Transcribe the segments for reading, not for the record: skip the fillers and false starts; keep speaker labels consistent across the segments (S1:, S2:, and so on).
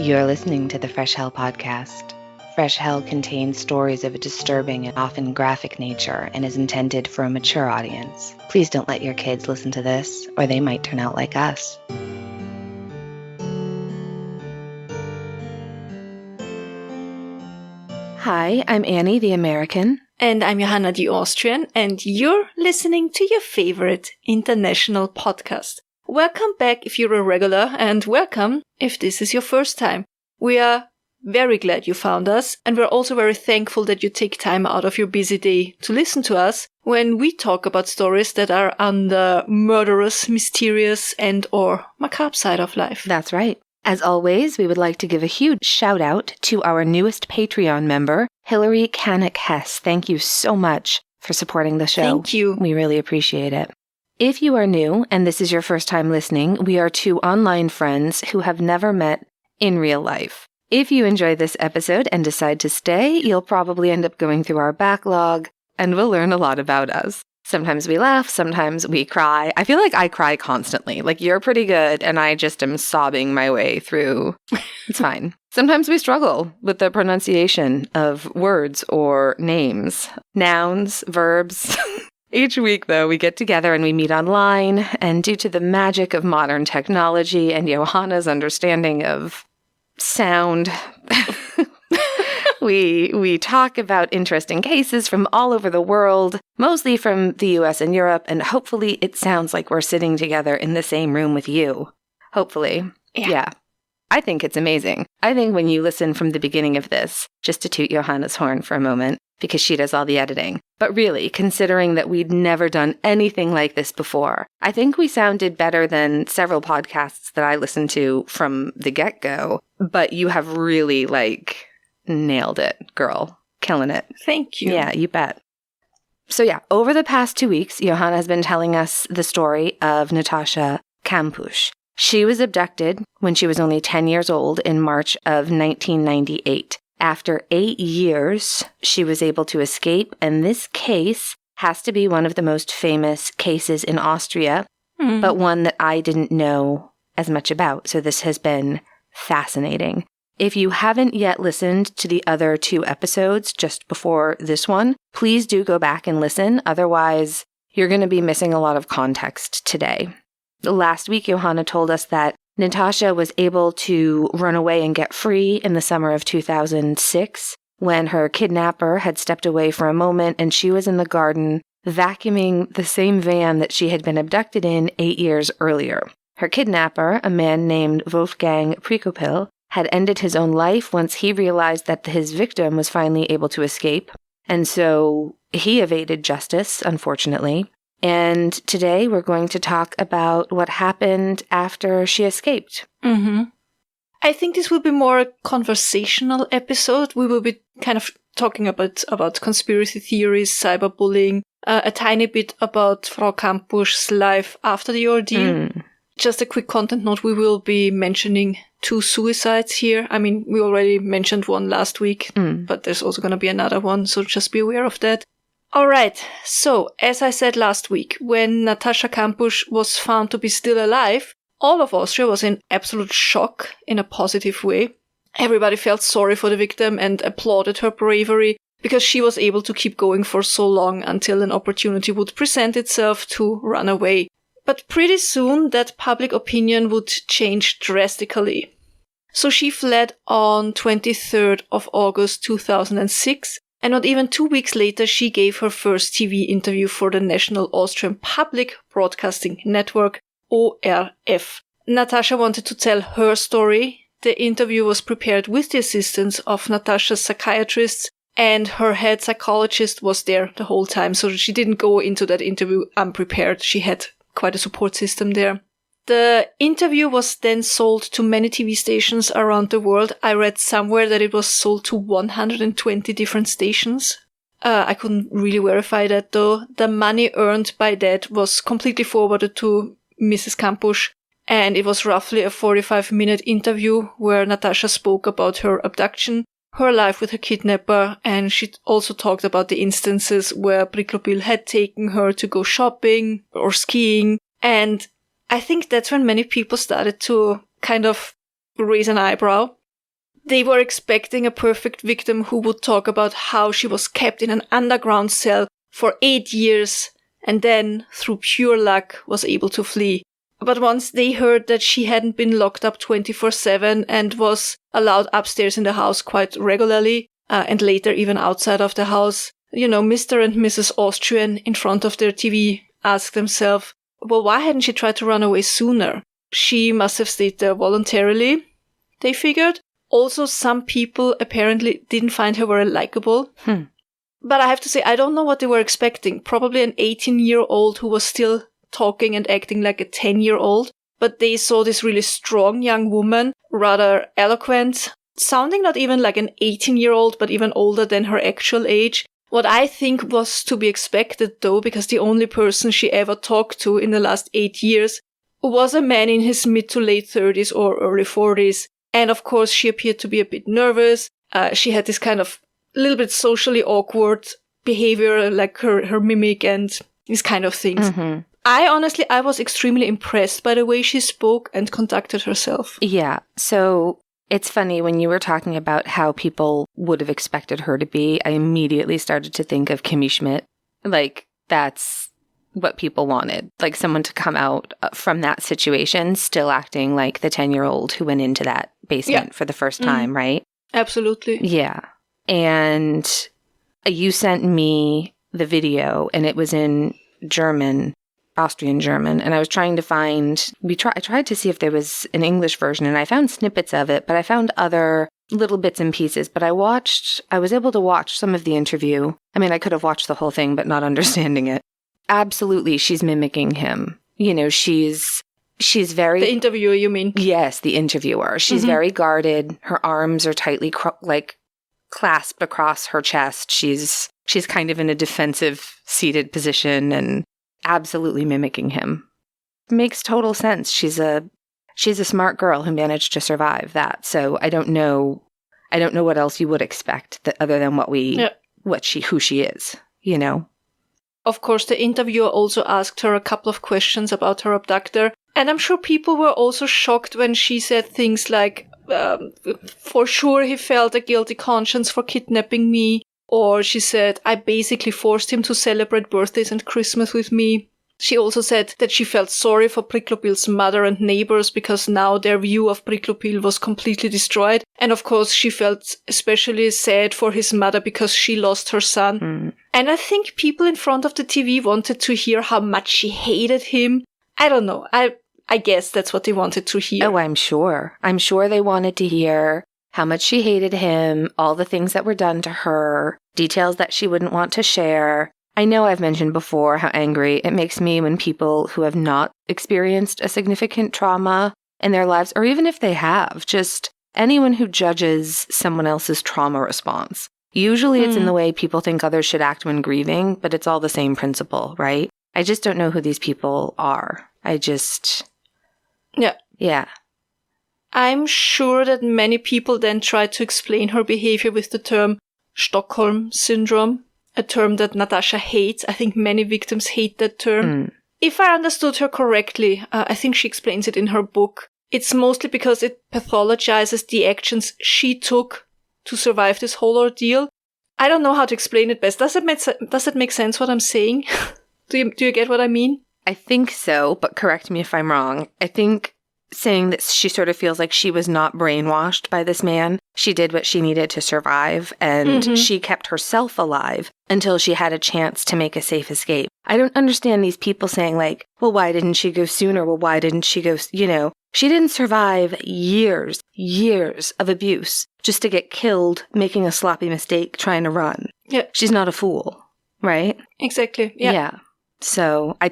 S1: You're listening to the Fresh Hell podcast. Fresh Hell contains stories of a disturbing and often graphic nature and is intended for a mature audience. Please don't let your kids listen to this, or they might turn out like us. Hi, I'm Annie, the American.
S2: And I'm Johanna, the Austrian, and you're listening to your favorite international podcast. Welcome back if you're a regular, and welcome if this is your first time. We are very glad you found us, and we're also very thankful that you take time out of your busy day to listen to us when we talk about stories that are on the murderous, mysterious, and or macabre side of life.
S1: That's right. As always, we would like to give a huge shout out to our newest Patreon member, Hillary Kanik-Hess. Thank you so much for supporting the show.
S2: Thank you.
S1: We really appreciate it. If you are new and this is your first time listening, we are two online friends who have never met in real life. If you enjoy this episode and decide to stay, you'll probably end up going through our backlog and will learn a lot about us. Sometimes we laugh, sometimes we cry. I feel like I cry constantly. Like, you're pretty good, and I just am sobbing my way through. It's fine. Sometimes we struggle with the pronunciation of words or names, nouns, verbs. Each week, though, we get together and we meet online, and due to the magic of modern technology and Johanna's understanding of sound, we talk about interesting cases from all over the world, mostly from the US and Europe, and hopefully it sounds like we're sitting together in the same room with you. Hopefully. Yeah. I think it's amazing. I think when you listen from the beginning of this, just to toot Johanna's horn for a moment, because she does all the editing, but really, considering that we'd never done anything like this before, I think we sounded better than several podcasts that I listened to from the get-go, but you have really, nailed it, girl. Killing it.
S2: Thank you.
S1: Yeah, you bet. So over the past 2 weeks, Johanna has been telling us the story of Natascha Kampusch. She was abducted when she was only 10 years old in March of 1998. After 8 years, she was able to escape, and this case has to be one of the most famous cases in Austria, but one that I didn't know as much about, so this has been fascinating. If you haven't yet listened to the other 2 episodes just before this one, please do go back and listen, otherwise you're going to be missing a lot of context today. Last week, Johanna told us that Natascha was able to run away and get free in the summer of 2006 when her kidnapper had stepped away for a moment and she was in the garden vacuuming the same van that she had been abducted in 8 years earlier. Her kidnapper, a man named Wolfgang Priklopil, had ended his own life once he realized that his victim was finally able to escape, and so he evaded justice, unfortunately. And today we're going to talk about what happened after she escaped.
S2: I think this will be more a conversational episode. We will be kind of talking about conspiracy theories, cyberbullying, a tiny bit about Frau Kampusch's life after the ordeal. Just a quick content note, we will be mentioning 2 suicides here. I mean, we already mentioned one last week, but there's also going to be another one, so just be aware of that. All right, so as I said last week, when Natascha Kampusch was found to be still alive, all of Austria was in absolute shock in a positive way. Everybody felt sorry for the victim and applauded her bravery because she was able to keep going for so long until an opportunity would present itself to run away. But pretty soon that public opinion would change drastically. So she fled on 23rd of August 2006. And not even 2 weeks later, she gave her first TV interview for the National Austrian Public Broadcasting Network, ORF. Natascha wanted to tell her story. The interview was prepared with the assistance of Natascha's psychiatrists, and her head psychologist was there the whole time, so she didn't go into that interview unprepared. She had quite a support system there. The interview was then sold to many TV stations around the world. I read somewhere that it was sold to 120 different stations. I couldn't really verify that though. The money earned by that was completely forwarded to Mrs. Kampusch, and it was roughly a 45-minute interview where Natascha spoke about her abduction, her life with her kidnapper, and she also talked about the instances where Priklopil had taken her to go shopping or skiing, and I think that's when many people started to kind of raise an eyebrow. They were expecting a perfect victim who would talk about how she was kept in an underground cell for 8 years and then, through pure luck, was able to flee. But once they heard that she hadn't been locked up 24/7 and was allowed upstairs in the house quite regularly, and later even outside of the house, Mr. and Mrs. Austrian in front of their TV asked themselves, well, why hadn't she tried to run away sooner? She must have stayed there voluntarily, they figured. Also, some people apparently didn't find her very likable. But I have to say, I don't know what they were expecting. Probably an 18-year-old who was still talking and acting like a 10-year-old. But they saw this really strong young woman, rather eloquent, sounding not even like an 18-year-old, but even older than her actual age. What I think was to be expected, though, because the only person she ever talked to in the last 8 years was a man in his mid to late 30s or early 40s. And of course, she appeared to be a bit nervous. She had this kind of little bit socially awkward behavior, like her mimic and these kind of things. Mm-hmm. I was extremely impressed by the way she spoke and conducted herself.
S1: Yeah. So it's funny, when you were talking about how people would have expected her to be, I immediately started to think of Kimmy Schmidt. Like, that's what people wanted. Like, someone to come out from that situation still acting like the 10-year-old who went into that basement for the first time, right?
S2: Absolutely.
S1: Yeah. And you sent me the video, and it was in German, Austrian German, and I was trying to find, I tried to see if there was an English version, and I found snippets of it, but I found other little bits and pieces. But I was able to watch some of the interview. I mean, I could have watched the whole thing, but not understanding it. Absolutely, she's mimicking him. She's very...
S2: The interviewer, you mean?
S1: Yes, the interviewer. She's very guarded. Her arms are tightly, clasped across her chest. She's kind of in a defensive seated position and absolutely mimicking him. Makes total sense. She's a smart girl who managed to survive that. So I don't know what else you would expect other than who she is,
S2: Of course, the interviewer also asked her a couple of questions about her abductor. And I'm sure people were also shocked when she said things like, for sure he felt a guilty conscience for kidnapping me. Or she said, I basically forced him to celebrate birthdays and Christmas with me. She also said that she felt sorry for Priklopil's mother and neighbors because now their view of Priklopil was completely destroyed. And of course, she felt especially sad for his mother because she lost her son. And I think people in front of the TV wanted to hear how much she hated him. I don't know. I guess that's what they wanted to hear.
S1: Oh, I'm sure. I'm sure they wanted to hear how much she hated him, all the things that were done to her, details that she wouldn't want to share. I know I've mentioned before how angry it makes me when people who have not experienced a significant trauma in their lives, or even if they have, just anyone who judges someone else's trauma response. Usually it's in the way people think others should act when grieving, but it's all the same principle, right? I just don't know who these people are. Yeah.
S2: I'm sure that many people then tried to explain her behavior with the term Stockholm Syndrome, a term that Natascha hates. I think many victims hate that term. If I understood her correctly, I think she explains it in her book, it's mostly because it pathologizes the actions she took to survive this whole ordeal. I don't know how to explain it best. Does it make sense what I'm saying? Do you get what I mean?
S1: I think so, but correct me if I'm wrong. I think saying that she sort of feels like she was not brainwashed by this man. She did what she needed to survive, and she kept herself alive until she had a chance to make a safe escape. I don't understand these people saying like, well, why didn't she go sooner? Well, why didn't she go, She didn't survive years of abuse just to get killed making a sloppy mistake trying to run.
S2: Yeah.
S1: She's not a fool, right?
S2: Exactly. Yeah.
S1: So I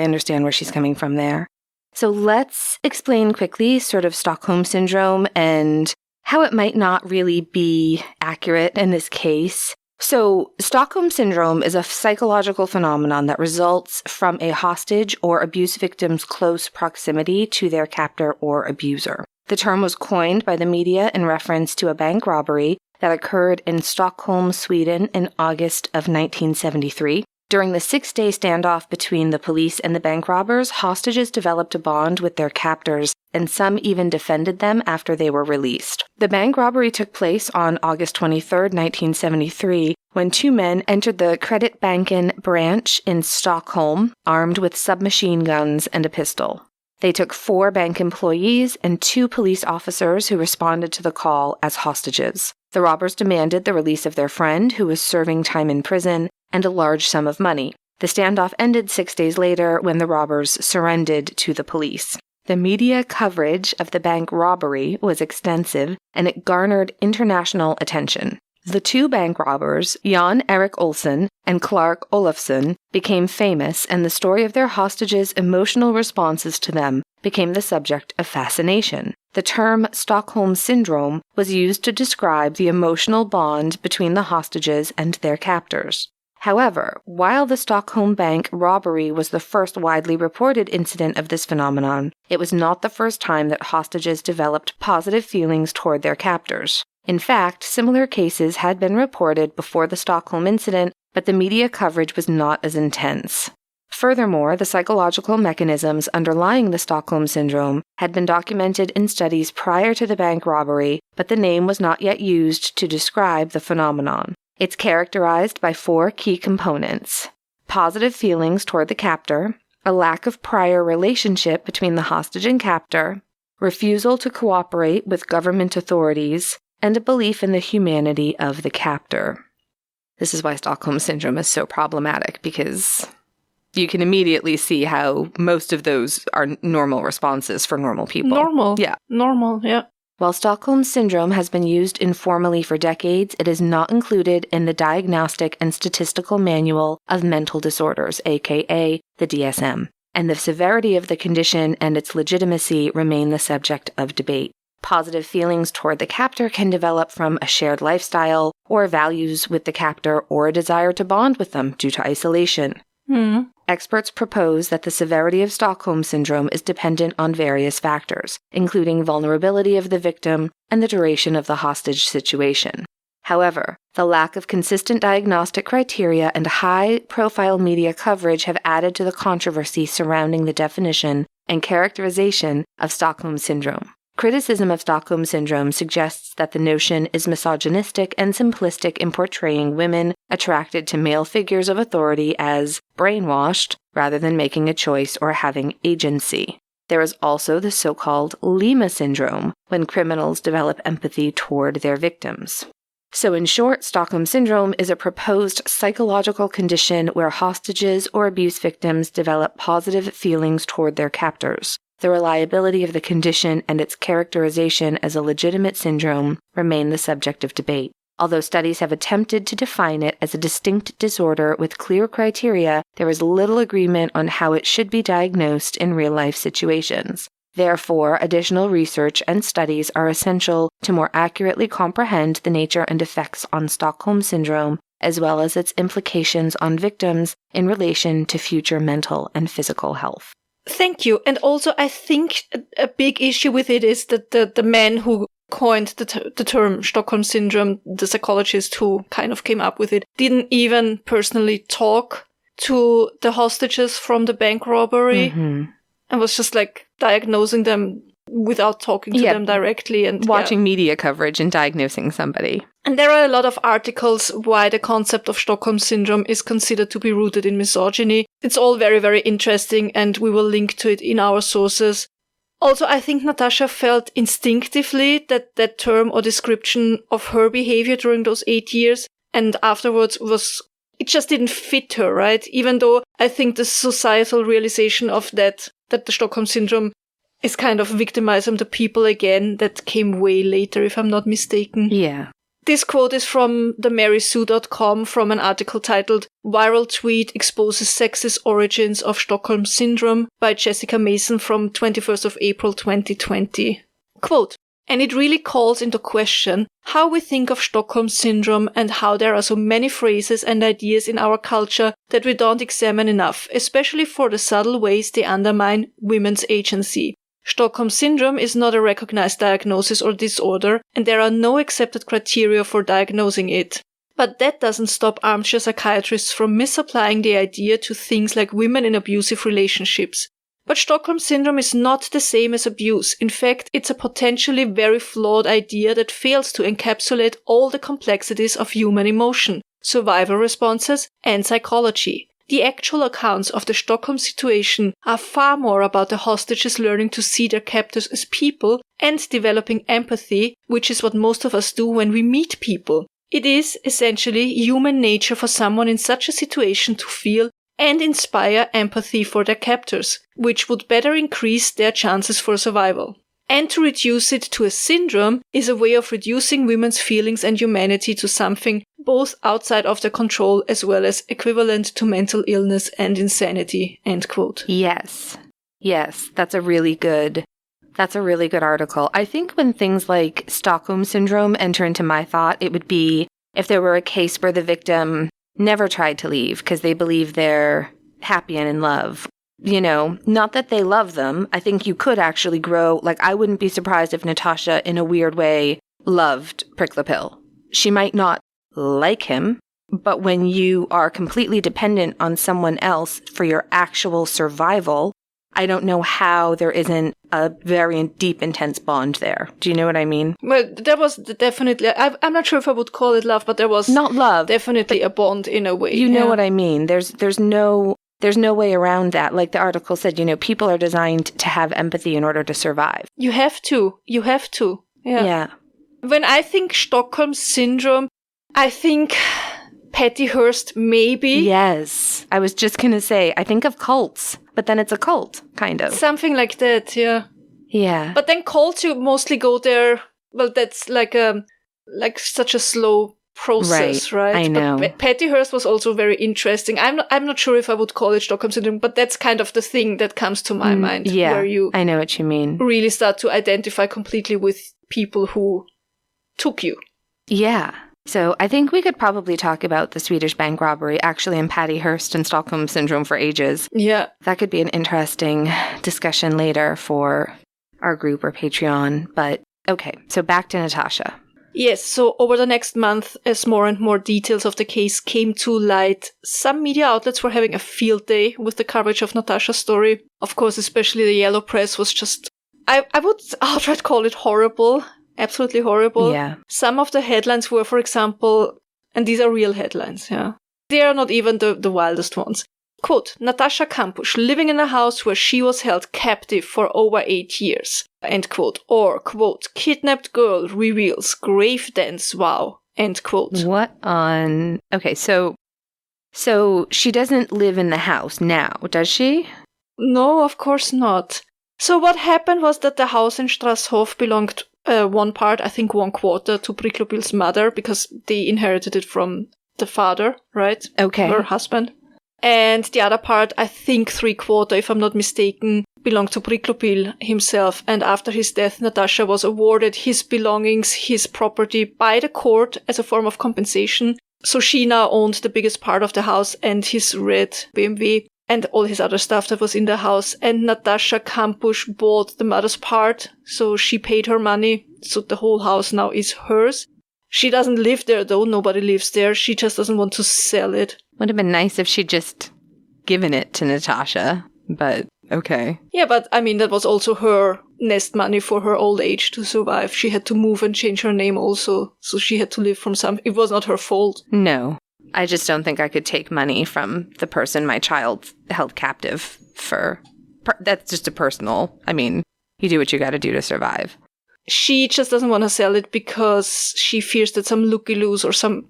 S1: understand where she's coming from there. So let's explain quickly sort of Stockholm Syndrome and how it might not really be accurate in this case. So Stockholm Syndrome is a psychological phenomenon that results from a hostage or abuse victim's close proximity to their captor or abuser. The term was coined by the media in reference to a bank robbery that occurred in Stockholm, Sweden in August of 1973. During the 6-day standoff between the police and the bank robbers, hostages developed a bond with their captors, and some even defended them after they were released. The bank robbery took place on August 23, 1973, when 2 men entered the Kreditbanken branch in Stockholm, armed with submachine guns and a pistol. They took 4 bank employees and 2 police officers who responded to the call as hostages. The robbers demanded the release of their friend, who was serving time in prison, and a large sum of money. The standoff ended 6 days later when the robbers surrendered to the police. The media coverage of the bank robbery was extensive, and it garnered international attention. The 2 bank robbers, Jan Erik Olsen and Clark Olofsson, became famous, and the story of their hostages' emotional responses to them became the subject of fascination. The term Stockholm Syndrome was used to describe the emotional bond between the hostages and their captors. However, while the Stockholm Bank robbery was the first widely reported incident of this phenomenon, it was not the first time that hostages developed positive feelings toward their captors. In fact, similar cases had been reported before the Stockholm incident, but the media coverage was not as intense. Furthermore, the psychological mechanisms underlying the Stockholm Syndrome had been documented in studies prior to the bank robbery, but the name was not yet used to describe the phenomenon. It's characterized by 4 key components: positive feelings toward the captor, a lack of prior relationship between the hostage and captor, refusal to cooperate with government authorities, and a belief in the humanity of the captor. This is why Stockholm Syndrome is so problematic, because you can immediately see how most of those are normal responses for normal people.
S2: Normal.
S1: Yeah.
S2: Normal, yeah.
S1: While Stockholm Syndrome has been used informally for decades, it is not included in the Diagnostic and Statistical Manual of Mental Disorders, aka the DSM, and the severity of the condition and its legitimacy remain the subject of debate. Positive feelings toward the captor can develop from a shared lifestyle, or values with the captor, or a desire to bond with them due to isolation. Experts propose that the severity of Stockholm Syndrome is dependent on various factors, including vulnerability of the victim and the duration of the hostage situation. However, the lack of consistent diagnostic criteria and high-profile media coverage have added to the controversy surrounding the definition and characterization of Stockholm Syndrome. Criticism of Stockholm Syndrome suggests that the notion is misogynistic and simplistic in portraying women attracted to male figures of authority as brainwashed, rather than making a choice or having agency. There is also the so-called Lima Syndrome, when criminals develop empathy toward their victims. So in short, Stockholm Syndrome is a proposed psychological condition where hostages or abuse victims develop positive feelings toward their captors. The reliability of the condition and its characterization as a legitimate syndrome remain the subject of debate. Although studies have attempted to define it as a distinct disorder with clear criteria, there is little agreement on how it should be diagnosed in real-life situations. Therefore, additional research and studies are essential to more accurately comprehend the nature and effects on Stockholm Syndrome, as well as its implications on victims in relation to future mental and physical health.
S2: Thank you. And also, I think a big issue with it is that the man who coined the term Stockholm Syndrome, the psychologist who kind of came up with it, didn't even personally talk to the hostages from the bank robbery and was just like diagnosing them without talking to them directly and
S1: watching media coverage and diagnosing somebody.
S2: And there are a lot of articles why the concept of Stockholm Syndrome is considered to be rooted in misogyny. It's all very, very interesting, and we will link to it in our sources. Also, I think Natascha felt instinctively that that term or description of her behavior during those 8 years and afterwards it just didn't fit her, right? Even though I think the societal realization of that the Stockholm Syndrome is kind of victimizing the people again, that came way later, if I'm not mistaken.
S1: Yeah.
S2: This quote is from themarysue.com from an article titled Viral Tweet Exposes Sexist Origins of Stockholm Syndrome by Jessica Mason from 21st of April 2020. Quote, and it really calls into question how we think of Stockholm Syndrome and how there are so many phrases and ideas in our culture that we don't examine enough, especially for the subtle ways they undermine women's agency. Stockholm Syndrome is not a recognized diagnosis or disorder, and there are no accepted criteria for diagnosing it. But that doesn't stop armchair psychiatrists from misapplying the idea to things like women in abusive relationships. But Stockholm Syndrome is not the same as abuse. In fact, it's a potentially very flawed idea that fails to encapsulate all the complexities of human emotion, survival responses, and psychology. The actual accounts of the Stockholm situation are far more about the hostages learning to see their captors as people and developing empathy, which is what most of us do when we meet people. It is essentially human nature for someone in such a situation to feel and inspire empathy for their captors, which would better increase their chances for survival. And to reduce it to a syndrome is a way of reducing women's feelings and humanity to something both outside of their control as well as equivalent to mental illness and insanity, end quote.
S1: Yes. Yes, that's a really good article. I think when things like Stockholm Syndrome enter into my thought, it would be if there were a case where the victim never tried to leave because they believe they're happy and in love. You know, not that they love them. I think you could actually grow. Like, I wouldn't be surprised if Natascha, in a weird way, loved Priklopil. She might not like him, but when you are completely dependent on someone else for your actual survival, I don't know how there isn't a very deep, intense bond there. Do you know what I mean?
S2: Well, there was definitely, I'm not sure if I would call it love, but there was
S1: not love,
S2: definitely a bond in a way.
S1: You know what I mean? There's no way around that. Like the article said, you know, people are designed to have empathy in order to survive.
S2: You have to. Yeah. When I think Stockholm Syndrome, I think Patty Hearst, maybe.
S1: Yes. I was just going to say, I think of cults, but then it's a cult, kind of.
S2: Something like that, yeah.
S1: Yeah.
S2: But then cults, you mostly go there, well, that's like such a slow process, right?
S1: I know.
S2: But Patty Hearst was also very interesting. I'm not sure if I would call it Stockholm Syndrome, but that's kind of the thing that comes to my mind.
S1: Yeah,
S2: where you
S1: I know what you mean.
S2: Really start to identify completely with people who took you.
S1: Yeah. So I think we could probably talk about the Swedish bank robbery actually in Patty Hearst and Stockholm Syndrome for ages.
S2: Yeah.
S1: That could be an interesting discussion later for our group or Patreon. But okay, so back to Natascha.
S2: Yes, so over the next month, as more and more details of the case came to light, some media outlets were having a field day with the coverage of Natascha's story. Of course, especially the yellow press was just, I would outright call it horrible. Absolutely horrible.
S1: Yeah.
S2: Some of the headlines were, for example, and these are real headlines, yeah. They are not even the wildest ones. Quote, Natascha Kampusch living in a house where she was held captive for over 8 years. End quote. Or, quote, kidnapped girl reveals grave dance vow. End quote.
S1: What on... Okay, so she doesn't live in the house now, does she?
S2: No, of course not. So what happened was that the house in Strasshof belonged one part, I think 1/4, to Priklopil's mother because they inherited it from the father, right?
S1: Okay.
S2: Her husband. And the other part, I think 3/4, if I'm not mistaken, belonged to Priklopil himself. And after his death, Natascha was awarded his belongings, his property by the court as a form of compensation. So she now owned the biggest part of the house and his red BMW and all his other stuff that was in the house. And Natascha Kampusch bought the mother's part, so she paid her money. So the whole house now is hers. She doesn't live there, though. Nobody lives there. She just doesn't want to sell it.
S1: Would have been nice if she'd just given it to Natascha, but okay.
S2: Yeah, but I mean, that was also her nest money for her old age to survive. She had to move and change her name also, so she had to live from some... It was not her fault.
S1: No. I just don't think I could take money from the person my child held captive for. That's just a personal... I mean, you do what you gotta do to survive.
S2: She just doesn't want to sell it because she fears that some looky-loos or some,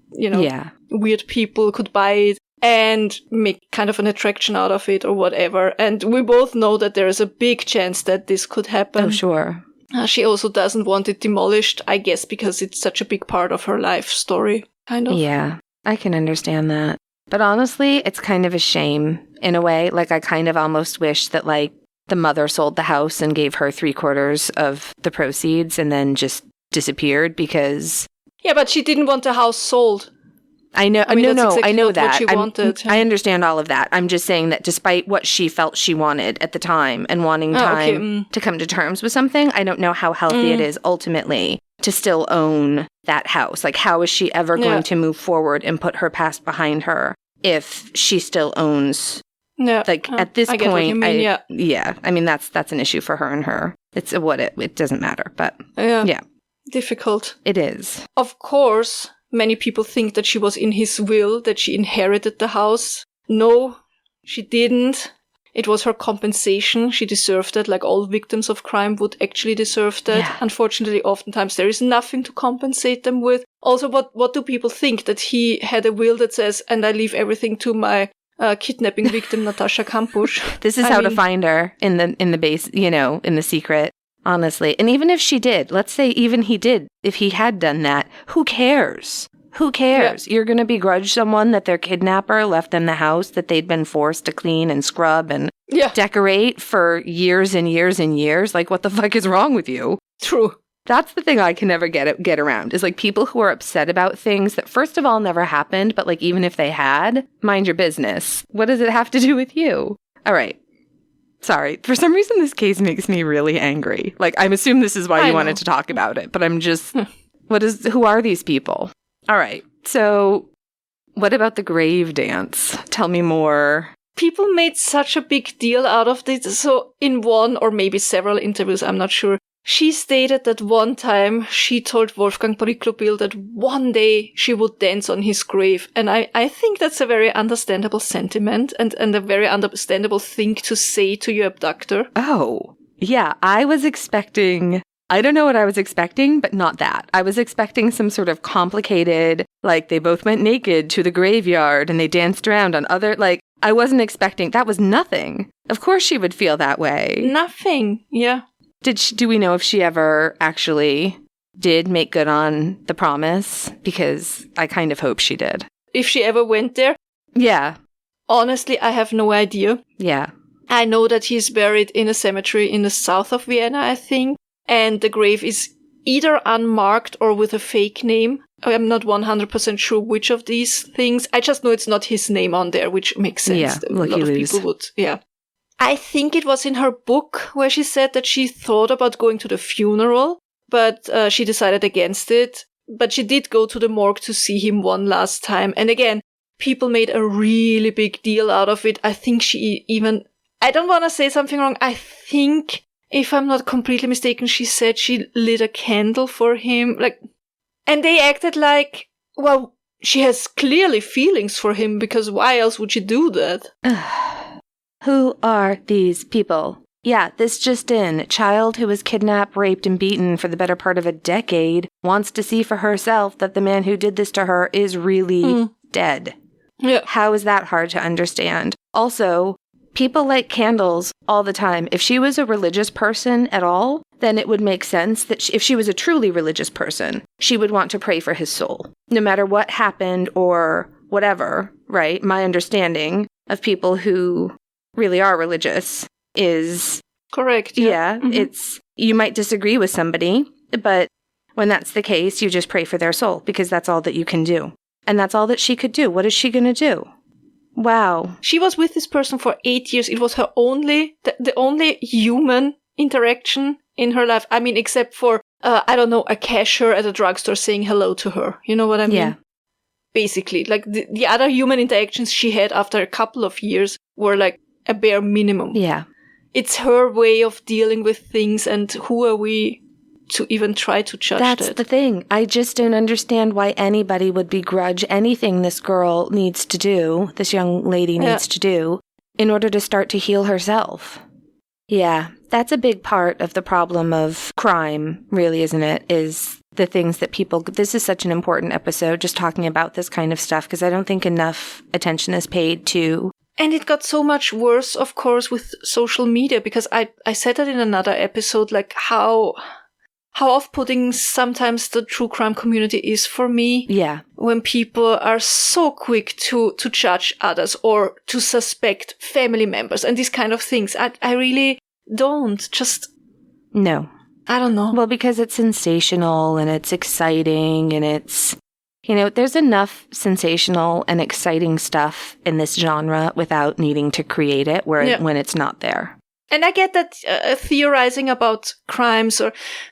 S2: weird people could buy it and make kind of an attraction out of it or whatever. And we both know that there is a big chance that this could happen.
S1: Oh, sure.
S2: She also doesn't want it demolished, I guess, because it's such a big part of her life story, kind of.
S1: Yeah, I can understand that. But honestly, it's kind of a shame in a way. Like, I kind of almost wish that, like, the mother sold the house and gave her 3/4 of the proceeds and then just disappeared because...
S2: Yeah, but she didn't want the house sold.
S1: I know.
S2: I mean,
S1: no,
S2: that's exactly
S1: I know
S2: not
S1: that.
S2: what she wanted.
S1: I understand all of that. I'm just saying that despite what she felt she wanted at the time and wanting time to come to terms with something, I don't know how healthy it is ultimately to still own that house. Like, how is she ever going to move forward and put her past behind her if she still owns? Like at this point,
S2: what you mean,
S1: I mean, that's an issue for her and her. It's it doesn't matter, but
S2: difficult.
S1: It is.
S2: Of course, many people think that she was in his will, that she inherited the house. No, she didn't. It was her compensation. She deserved that, like all victims of crime would actually deserve that.
S1: Yeah.
S2: Unfortunately, oftentimes there is nothing to compensate them with. Also, what do people think? That he had a will that says, and I leave everything to my kidnapping victim, Natascha Kampusch.
S1: This is how to find her in the base, in the secret, honestly. And even if she did, let's say even he did, if he had done that, who cares? Who cares? Yeah. You're going to begrudge someone that their kidnapper left them the house that they'd been forced to clean and scrub and decorate for years and years and years? Like, what the fuck is wrong with you?
S2: True.
S1: That's the thing I can never get around, is like people who are upset about things that first of all never happened, but like even if they had, mind your business. What does it have to do with you? All right. Sorry. For some reason, this case makes me really angry. Like, I assume this is why you wanted to talk about it, but I'm just, who are these people? All right. So what about the grave dance? Tell me more.
S2: People made such a big deal out of this. So in one or maybe several interviews, I'm not sure, she stated that one time she told Wolfgang Priklopil that one day she would dance on his grave. And I think that's a very understandable sentiment and a very understandable thing to say to your abductor.
S1: Oh, yeah. I don't know what I was expecting, but not that. I was expecting some sort of complicated, like they both went naked to the graveyard and they danced around on other, like, I wasn't expecting, that was nothing. Of course she would feel that way.
S2: Nothing, yeah.
S1: Do we know if she ever actually did make good on the promise? Because I kind of hope she did.
S2: If she ever went there?
S1: Yeah.
S2: Honestly, I have no idea.
S1: Yeah.
S2: I know that he's buried in a cemetery in the south of Vienna, I think. And the grave is either unmarked or with a fake name. I'm not 100% sure which of these things. I just know it's not his name on there, which makes sense.
S1: Yeah,
S2: a lot of people would, I think it was in her book where she said that she thought about going to the funeral, but she decided against it. But she did go to the morgue to see him one last time. And again, people made a really big deal out of it. I think she even, I don't want to say something wrong. I think, if I'm not completely mistaken, she said she lit a candle for him. And they acted like, well, she has clearly feelings for him because why else would she do that?
S1: Who are these people? Yeah, this just in. Child who was kidnapped, raped, and beaten for the better part of a decade wants to see for herself that the man who did this to her is really dead.
S2: Yeah.
S1: How is that hard to understand? Also, people light candles all the time. If she was a religious person at all, then it would make sense that if she was a truly religious person, she would want to pray for his soul. No matter what happened or whatever, right? My understanding of people who really are religious is
S2: correct.
S1: Yeah, it's, you might disagree with somebody, but when that's the case, you just pray for their soul because that's all that you can do. And that's all that she could do. What is she going to do? Wow.
S2: She was with this person for 8 years. It was her only, the only human interaction in her life. I mean, except for, I don't know, a cashier at a drugstore saying hello to her. You know what I mean?
S1: Yeah.
S2: Basically, like the other human interactions she had after a couple of years were like a bare minimum.
S1: Yeah.
S2: It's her way of dealing with things, and who are we to even try to judge that?
S1: That's the thing. I just don't understand why anybody would begrudge anything this girl needs to do, this young lady needs to do, in order to start to heal herself. Yeah, that's a big part of the problem of crime, really, isn't it? Is the things that people... This is such an important episode, just talking about this kind of stuff, because I don't think enough attention is paid to...
S2: And it got so much worse, of course, with social media, because I said that in another episode, like how off-putting sometimes the true crime community is for me.
S1: Yeah.
S2: When people are so quick to judge others or to suspect family members and these kind of things. I really don't. Just...
S1: No.
S2: I don't know.
S1: Well, because it's sensational and it's exciting and it's... You know, there's enough sensational and exciting stuff in this genre without needing to create it when it's not there.
S2: And I get that theorizing about crimes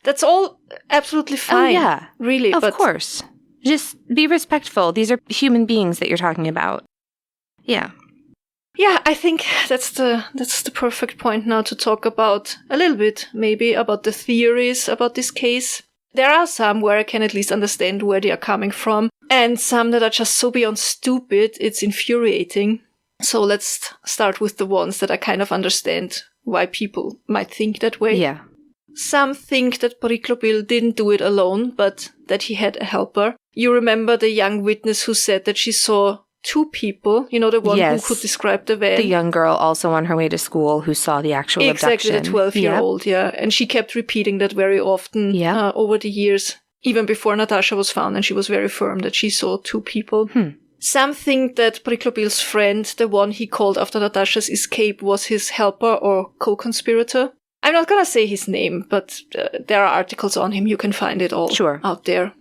S2: that's all absolutely fine.
S1: Oh, yeah.
S2: Really.
S1: Of course. Just be respectful. These are human beings that you're talking about. Yeah.
S2: Yeah, I think that's the perfect point now to talk about a little bit, maybe, about the theories about this case. There are some where I can at least understand where they are coming from, and some that are just so beyond stupid, it's infuriating. So let's start with the ones that I kind of understand why people might think that way.
S1: Yeah.
S2: Some think that Priklopil didn't do it alone, but that he had a helper. You remember the young witness who said that she saw two people, you know, the one who could describe the van.
S1: The young girl also on her way to school who saw the actual abduction.
S2: Exactly, the 12-year-old, And she kept repeating that very often over the years, even before Natascha was found, and she was very firm that she saw two people. Some think that Priklopil's friend, the one he called after Natascha's escape, was his helper or co-conspirator. I'm not going to say his name, but there are articles on him. You can find it all out there.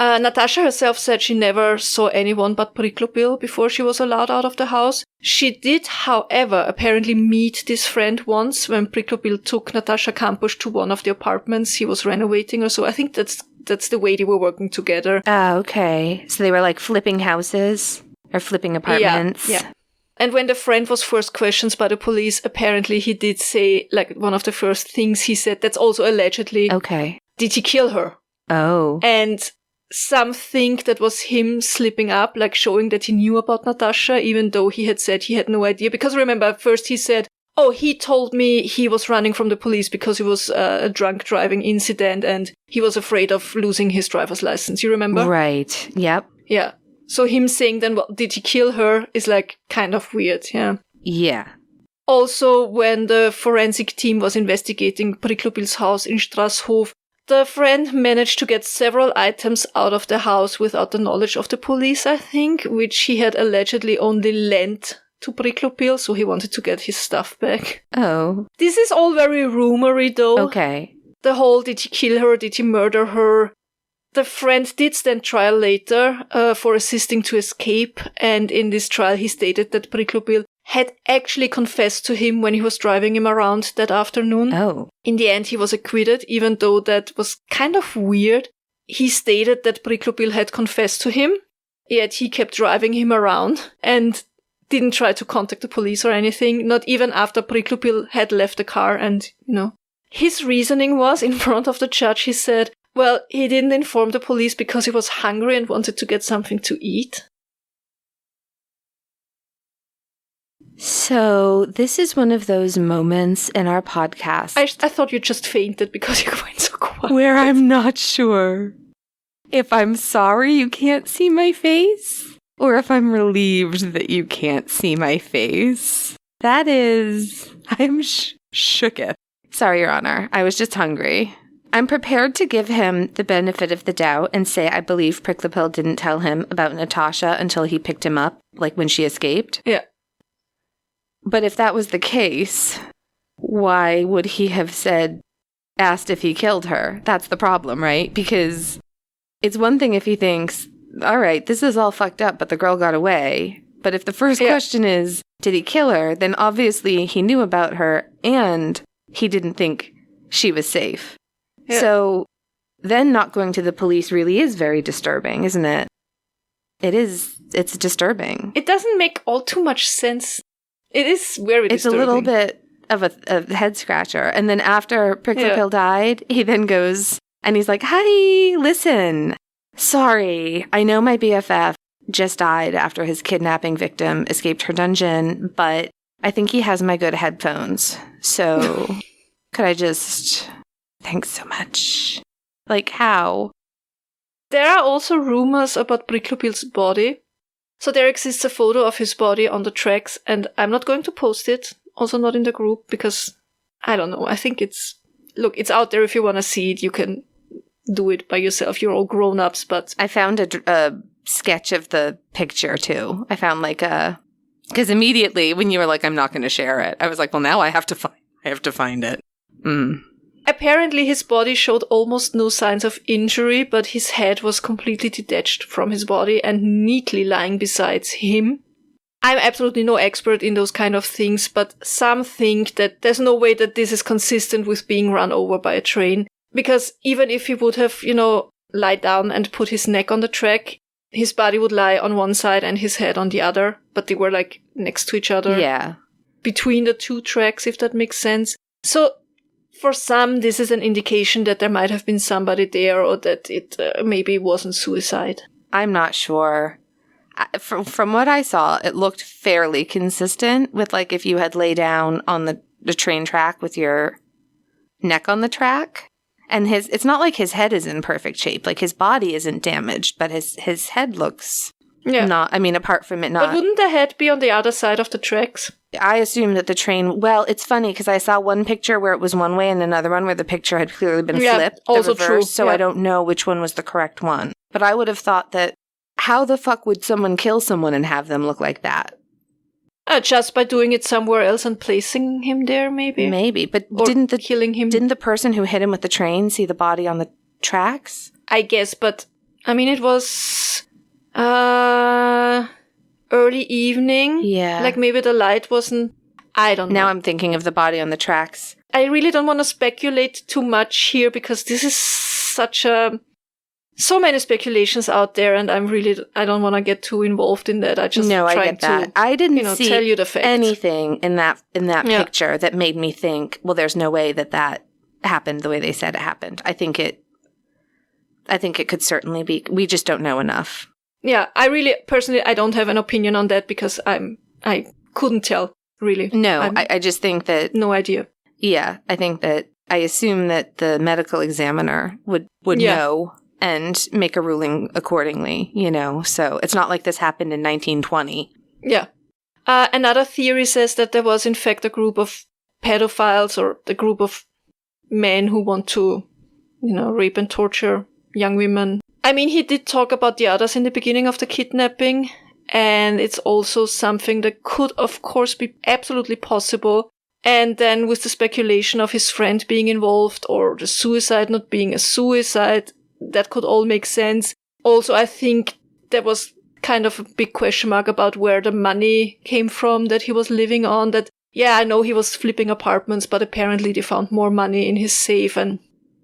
S2: Natascha herself said she never saw anyone but Priklopil before she was allowed out of the house. She did, however, apparently meet this friend once when Priklopil took Natascha Kampusch to one of the apartments he was renovating or so. I think that's the way they were working together.
S1: Oh, okay. So they were like flipping houses or flipping apartments.
S2: Yeah. And when the friend was first questioned by the police, apparently he did say, like, one of the first things he said, that's also allegedly, did he kill her?
S1: Oh.
S2: And some think that was him slipping up, like showing that he knew about Natascha, even though he had said he had no idea. Because remember, at first he said, he told me he was running from the police because it was a drunk driving incident and he was afraid of losing his driver's license. You remember?
S1: Right. Yep.
S2: Yeah. So him saying then, well, did he kill her is like kind of weird. Yeah.
S1: Yeah.
S2: Also, when the forensic team was investigating Priklopil's house in Strasshof, the friend managed to get several items out of the house without the knowledge of the police, I think, which he had allegedly only lent to Priklopil, so he wanted to get his stuff back.
S1: Oh.
S2: This is all very rumory, though.
S1: Okay.
S2: The whole, did he kill her, did he murder her? The friend did stand trial later for assisting to escape, and in this trial he stated that Priklopil had actually confessed to him when he was driving him around that afternoon.
S1: Oh.
S2: In the end, he was acquitted, even though that was kind of weird. He stated that Priklopil had confessed to him, yet he kept driving him around and didn't try to contact the police or anything, not even after Priklopil had left the car and, His reasoning was, in front of the judge, he said, well, he didn't inform the police because he was hungry and wanted to get something to eat.
S1: So, this is one of those moments in our podcast.
S2: I thought you just fainted because you went so quiet.
S1: Where I'm not sure if I'm sorry you can't see my face, or if I'm relieved that you can't see my face. That is, I'm shooketh. Sorry, Your Honor. I was just hungry. I'm prepared to give him the benefit of the doubt and say I believe Priklopil didn't tell him about Natascha until he picked him up, like when she escaped.
S2: Yeah.
S1: But if that was the case, why would he have asked if he killed her? That's the problem, right? Because it's one thing if he thinks, all right, this is all fucked up, but the girl got away. But if the first question is, did he kill her? Then obviously he knew about her and he didn't think she was safe. Yeah. So then not going to the police really is very disturbing, isn't it? It is. It's disturbing.
S2: It doesn't make all too much sense. It is very disturbing.
S1: It's a little bit of a head scratcher. And then after Priklopil died, he then goes and he's like, hi, listen, sorry, I know my BFF just died after his kidnapping victim escaped her dungeon, but I think he has my good headphones. So could I just... Thanks so much. Like, how?
S2: There are also rumors about Priklopil's body. So there exists a photo of his body on the tracks, and I'm not going to post it, also not in the group, because, I don't know, I think it's out there if you want to see it, you can do it by yourself, you're all grown-ups, but...
S1: I found a sketch of the picture, too. I found, because immediately, when you were like, I'm not going to share it, I was like, well, now I have to find it.
S2: Apparently his body showed almost no signs of injury, but his head was completely detached from his body and neatly lying beside him. I'm absolutely no expert in those kind of things, but some think that there's no way that this is consistent with being run over by a train. Because even if he would have, lie down and put his neck on the track, his body would lie on one side and his head on the other, but they were like next to each other.
S1: Yeah.
S2: Between the two tracks, if that makes sense. So for some, this is an indication that there might have been somebody there, or that it maybe wasn't suicide.
S1: I'm not sure. From what I saw, it looked fairly consistent with like if you had lay down on the train track with your neck on the track. And it's not like his head is in perfect shape. Like his body isn't damaged, but his head looks not, apart from it not.
S2: But wouldn't the head be on the other side of the tracks?
S1: I assume that the train, well, it's funny because I saw one picture where it was one way and another one where the picture had clearly been flipped.
S2: Also
S1: the reverse,
S2: true.
S1: So I don't know which one was the correct one. But I would have thought that how the fuck would someone kill someone and have them look like that?
S2: Just by doing it somewhere else and placing him there, maybe?
S1: Maybe, but
S2: killing him?
S1: Didn't the person who hit him with the train see the body on the tracks?
S2: I guess, but, it was early evening.
S1: Yeah.
S2: Like maybe the light wasn't, I don't know.
S1: Now I'm thinking of the body on the tracks.
S2: I really don't want to speculate too much here because this is so many speculations out there, and I don't want to get too involved in that. I
S1: get that. I didn't see
S2: tell you the facts.
S1: Anything in that picture that made me think, well, there's no way that happened the way they said it happened. I think it could certainly be. We just don't know enough.
S2: Yeah, personally, I don't have an opinion on that because I couldn't tell, really.
S1: No, I just think that...
S2: No idea.
S1: Yeah, I assume that the medical examiner would know and make a ruling accordingly, So it's not like this happened in 1920.
S2: Yeah. Another theory says that there was, in fact, a group of pedophiles or a group of men who want to, rape and torture young women. He did talk about the others in the beginning of the kidnapping, and it's also something that could, of course, be absolutely possible. And then with the speculation of his friend being involved or the suicide not being a suicide, that could all make sense. Also, I think there was kind of a big question mark about where the money came from that he was living on. That, I know he was flipping apartments, but apparently they found more money in his safe, and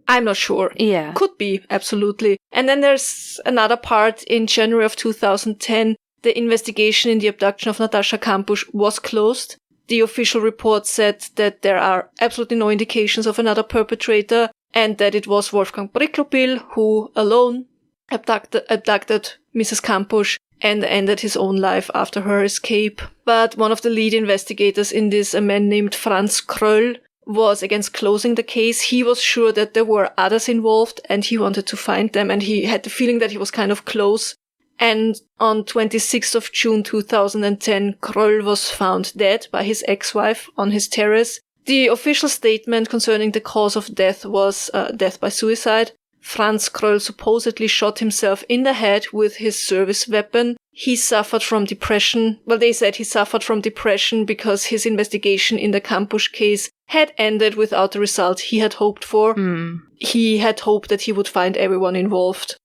S2: I'm not sure.
S1: Yeah.
S2: Could be, absolutely. And then there's another part. In January of 2010, the investigation in the abduction of Natascha Kampusch was closed. The official report said that there are absolutely no indications of another perpetrator, and that it was Wolfgang Priklopil who alone abducted Mrs. Kampusch and ended his own life after her escape. But one of the lead investigators in this, a man named Franz Kröll, was against closing the case. He was sure that there were others involved and he wanted to find them, and he had the feeling that he was kind of close. And on 26th of June 2010, Kröll was found dead by his ex-wife on his terrace. The official statement concerning the cause of death was death by suicide. Franz Kröll supposedly shot himself in the head with his service weapon. He suffered from depression. Well, they said he suffered from depression because his investigation in the Kampusch case had ended without the result he had hoped for. He had hoped that he would find everyone involved.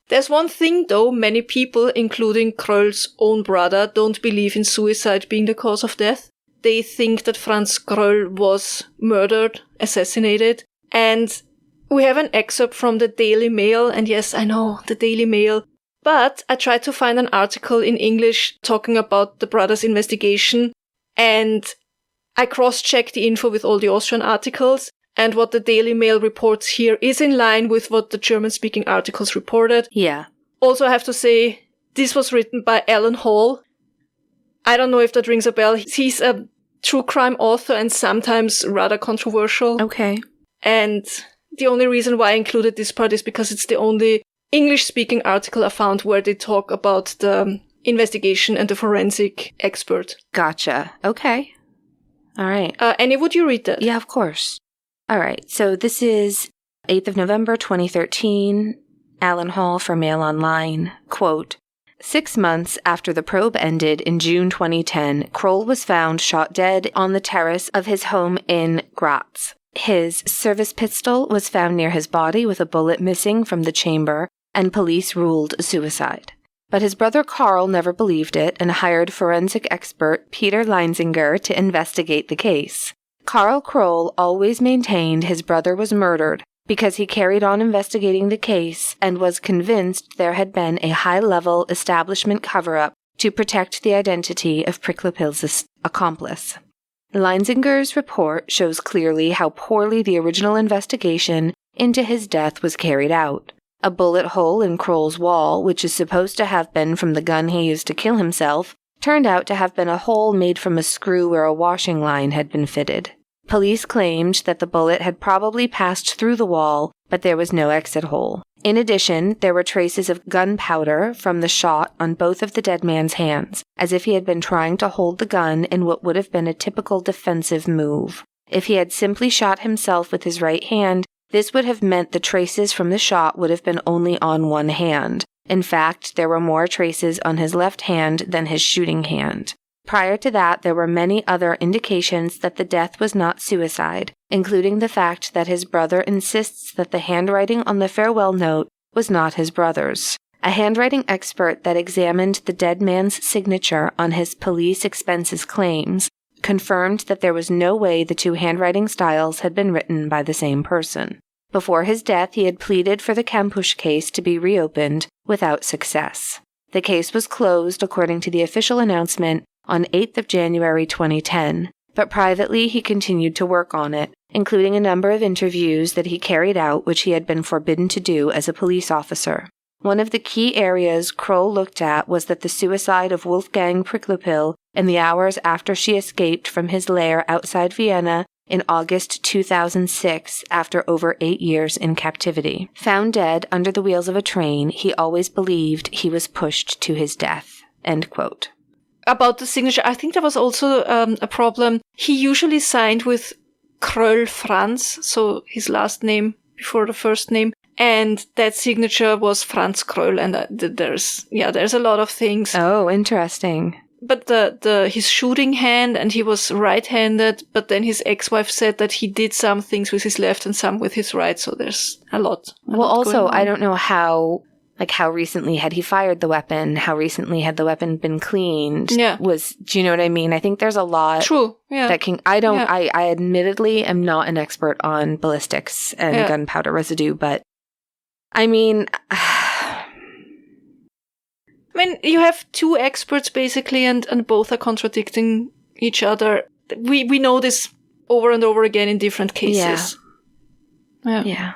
S2: There's one thing, though. Many people, including Kröll's own brother, don't believe in suicide being the cause of death. They think that Franz Kröll was murdered, assassinated. And we have an excerpt from the Daily Mail. And yes, I know, the Daily Mail. But I tried to find an article in English talking about the brother's investigation. And I cross-checked the info with all the Austrian articles. And what the Daily Mail reports here is in line with what the German-speaking articles reported.
S1: Yeah.
S2: Also, I have to say, this was written by Alan Hall. I don't know if that rings a bell. He's a true crime author and sometimes rather controversial.
S1: Okay.
S2: And the only reason why I included this part is because it's the only English-speaking article I found where they talk about the investigation and the forensic expert.
S1: Gotcha. Okay. All right.
S2: Annie, would you read that?
S1: Yeah, of course. All right. So this is 8th of November, 2013. Alan Hall for Mail Online. Quote, 6 months after the probe ended in June 2010, Kröll was found shot dead on the terrace of his home in Graz. His service pistol was found near his body with a bullet missing from the chamber, and police ruled suicide. But his brother Karl never believed it and hired forensic expert Peter Leinsinger to investigate the case. Karl Kroll always maintained his brother was murdered because he carried on investigating the case and was convinced there had been a high-level establishment cover-up to protect the identity of Priklopil's accomplice. Leinsinger's report shows clearly how poorly the original investigation into his death was carried out. A bullet hole in Kroll's wall, which is supposed to have been from the gun he used to kill himself, turned out to have been a hole made from a screw where a washing line had been fitted. Police claimed that the bullet had probably passed through the wall, but there was no exit hole. In addition, there were traces of gunpowder from the shot on both of the dead man's hands, as if he had been trying to hold the gun in what would have been a typical defensive move. If he had simply shot himself with his right hand, this would have meant the traces from the shot would have been only on one hand. In fact, there were more traces on his left hand than his shooting hand. Prior to that, there were many other indications that the death was not suicide, including the fact that his brother insists that the handwriting on the farewell note was not his brother's. A handwriting expert that examined the dead man's signature on his police expenses claims confirmed that there was no way the two handwriting styles had been written by the same person. Before his death, he had pleaded for the Kampusch case to be reopened without success. The case was closed, according to the official announcement, on 8th of January 2010, but privately he continued to work on it, including a number of interviews that he carried out which he had been forbidden to do as a police officer. One of the key areas Kroll looked at was that the suicide of Wolfgang Priklopil in the hours after she escaped from his lair outside Vienna in August 2006 after over 8 years in captivity. Found dead under the wheels of a train, he always believed he was pushed to his death. End quote.
S2: About the signature, I think there was also a problem. He usually signed with Kröll Franz, so his last name before the first name, and that signature was Franz Kröll, and there's a lot of things.
S1: Oh, interesting.
S2: But his shooting hand, and he was right-handed, but then his ex-wife said that he did some things with his left and some with his right, so there's a lot.
S1: Well, also, I don't know how recently had he fired the weapon? How recently had the weapon been cleaned?
S2: Yeah.
S1: Do you know what I mean? I think there's a lot.
S2: True. Yeah.
S1: That can, I admittedly am not an expert on ballistics and gunpowder residue, but I mean,
S2: you have two experts basically, and both are contradicting each other. We know this over and over again in different cases.
S1: Yeah.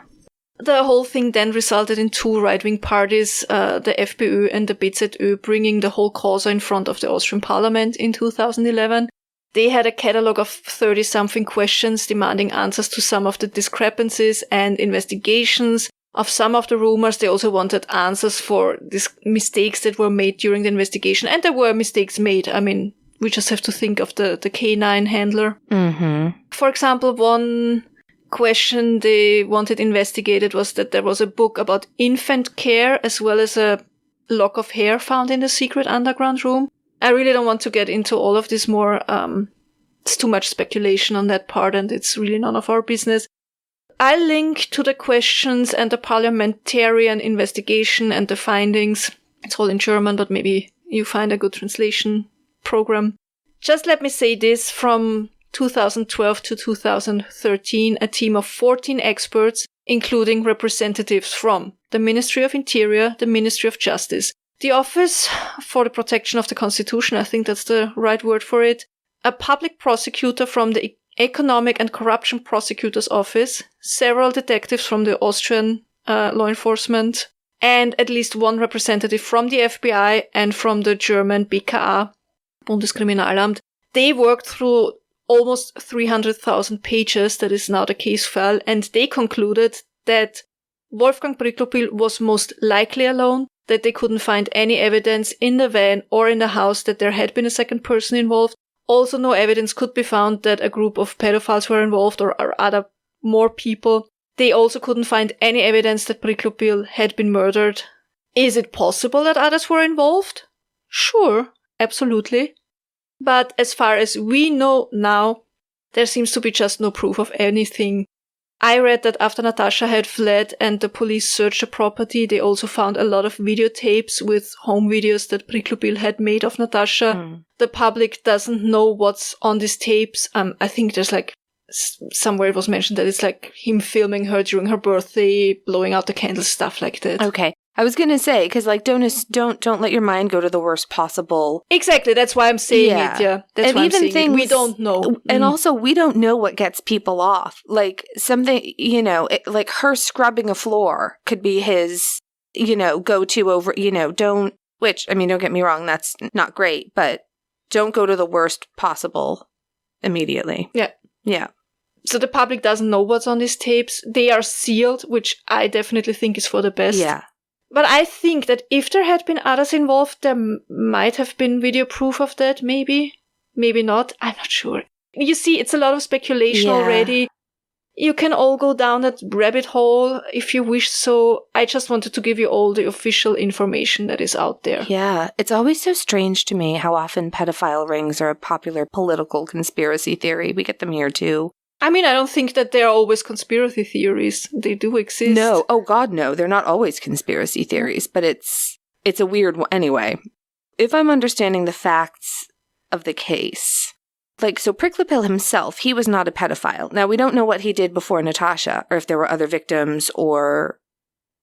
S2: The whole thing then resulted in two right-wing parties, the FPÖ and the BZÖ, bringing the whole cause in front of the Austrian parliament in 2011. They had a catalogue of 30-something questions demanding answers to some of the discrepancies and investigations of some of the rumors. They also wanted answers for these mistakes that were made during the investigation. And there were mistakes made. I mean, we just have to think of the K9 handler.
S1: Mm-hmm.
S2: For example, one question they wanted investigated was that there was a book about infant care as well as a lock of hair found in the secret underground room. I really don't want to get into all of this more. It's too much speculation on that part, and it's really none of our business. I'll link to the questions and the parliamentarian investigation and the findings. It's all in German, but maybe you find a good translation program. Just let me say this, from 2012 to 2013, a team of 14 experts, including representatives from the Ministry of Interior, the Ministry of Justice, the Office for the Protection of the Constitution, I think that's the right word for it, a public prosecutor from the Economic and Corruption Prosecutor's Office, several detectives from the Austrian law enforcement, and at least one representative from the FBI and from the German BKA, Bundeskriminalamt. They worked through almost 300,000 pages, that is now the case file, and they concluded that Wolfgang Priklopil was most likely alone, that they couldn't find any evidence in the van or in the house that there had been a second person involved. Also, no evidence could be found that a group of pedophiles were involved or other more people. They also couldn't find any evidence that Priklopil had been murdered. Is it possible that others were involved? Sure, absolutely. But as far as we know now, there seems to be just no proof of anything. I read that after Natascha had fled and the police searched the property, they also found a lot of videotapes with home videos that Priklopil had made of Natascha. The public doesn't know what's on these tapes. I think there's like somewhere it was mentioned that it's like him filming her during her birthday, blowing out the candles, stuff like that.
S1: Okay. I was going to say, because like, don't let your mind go to the worst possible.
S2: Exactly. That's why I'm saying it. Yeah. That's
S1: and
S2: why
S1: even
S2: I'm saying it. We don't know.
S1: And also, we don't know what gets people off. Like something, like her scrubbing a floor could be his, go-to over, which, I mean, don't get me wrong, that's not great, but don't go to the worst possible immediately.
S2: Yeah.
S1: Yeah.
S2: So the public doesn't know what's on these tapes. They are sealed, which I definitely think is for the best.
S1: Yeah.
S2: But I think that if there had been others involved, there might have been video proof of that, maybe. Maybe not. I'm not sure. You see, it's a lot of speculation already. You can all go down that rabbit hole if you wish, so I just wanted to give you all the official information that is out there.
S1: Yeah, it's always so strange to me how often pedophile rings are a popular political conspiracy theory. We get them here too.
S2: I mean, I don't think that there are always conspiracy theories. They do exist.
S1: No. Oh, God, no. They're not always conspiracy theories, but it's a weird one. Anyway, if I'm understanding the facts of the case, so Priklopil himself, he was not a pedophile. Now, we don't know what he did before Natascha, or if there were other victims, or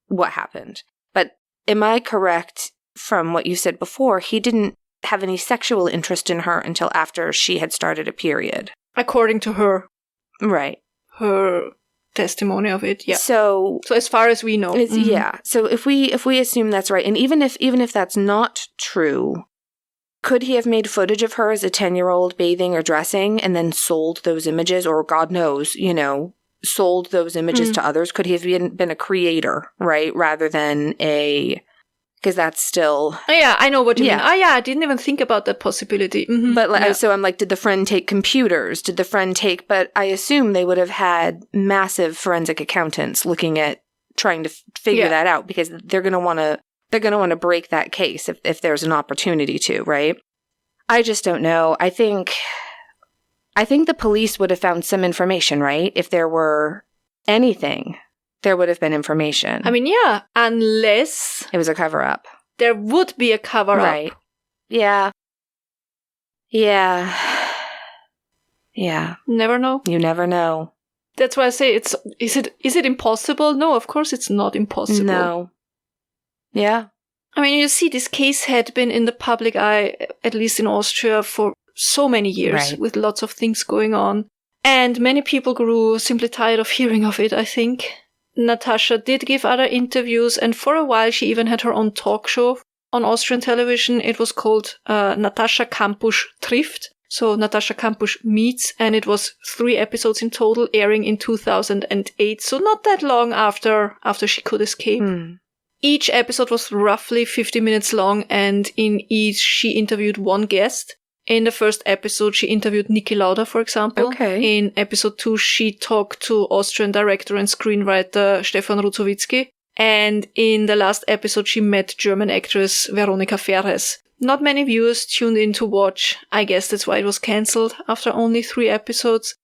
S1: what happened. But am I correct from what you said before? He didn't have any sexual interest in her until after she had started a period.
S2: According to her.
S1: Right.
S2: Her testimony of it, yeah.
S1: So
S2: as far as we know.
S1: Yeah. So if we assume that's right, and even if that's not true, could he have made footage of her as a 10-year-old bathing or dressing and then sold those images, or God knows, sold those images to others? Could he have been a creator, right? Rather than because that's still...
S2: Oh, yeah, I know what you mean. Oh, yeah, I didn't even think about that possibility. Mm-hmm.
S1: But so I'm like, did the friend take computers? Did the friend take... But I assume they would have had massive forensic accountants looking at trying to figure that out, because they're going to want to break that case if there's an opportunity to, right? I just don't know. I think the police would have found some information, right? If there were anything, there would have been information.
S2: I mean, yeah, unless...
S1: it was a cover-up.
S2: There would be a cover-up.
S1: Right. Yeah. Yeah. Yeah.
S2: Never know.
S1: You never know.
S2: That's why I say is it impossible? No, of course it's not impossible.
S1: No. Yeah.
S2: I mean, you see, this case had been in the public eye, at least in Austria, for so many years, with lots of things going on. And many people grew simply tired of hearing of it, I think. Natascha did give other interviews, and for a while she even had her own talk show on Austrian television. It was called Natascha Kampusch trifft. So Natascha Kampusch meets, and it was 3 episodes in total, airing in 2008. So not that long after she could escape. Each episode was roughly 50 minutes long, and in each she interviewed one guest. In the first episode, she interviewed Niki Lauda, for example.
S1: Okay.
S2: In episode 2, she talked to Austrian director and screenwriter Stefan Ruzowitzki. And in the last episode, she met German actress Veronika Ferres. Not many viewers tuned in to watch. I guess that's why it was cancelled after only 3 episodes.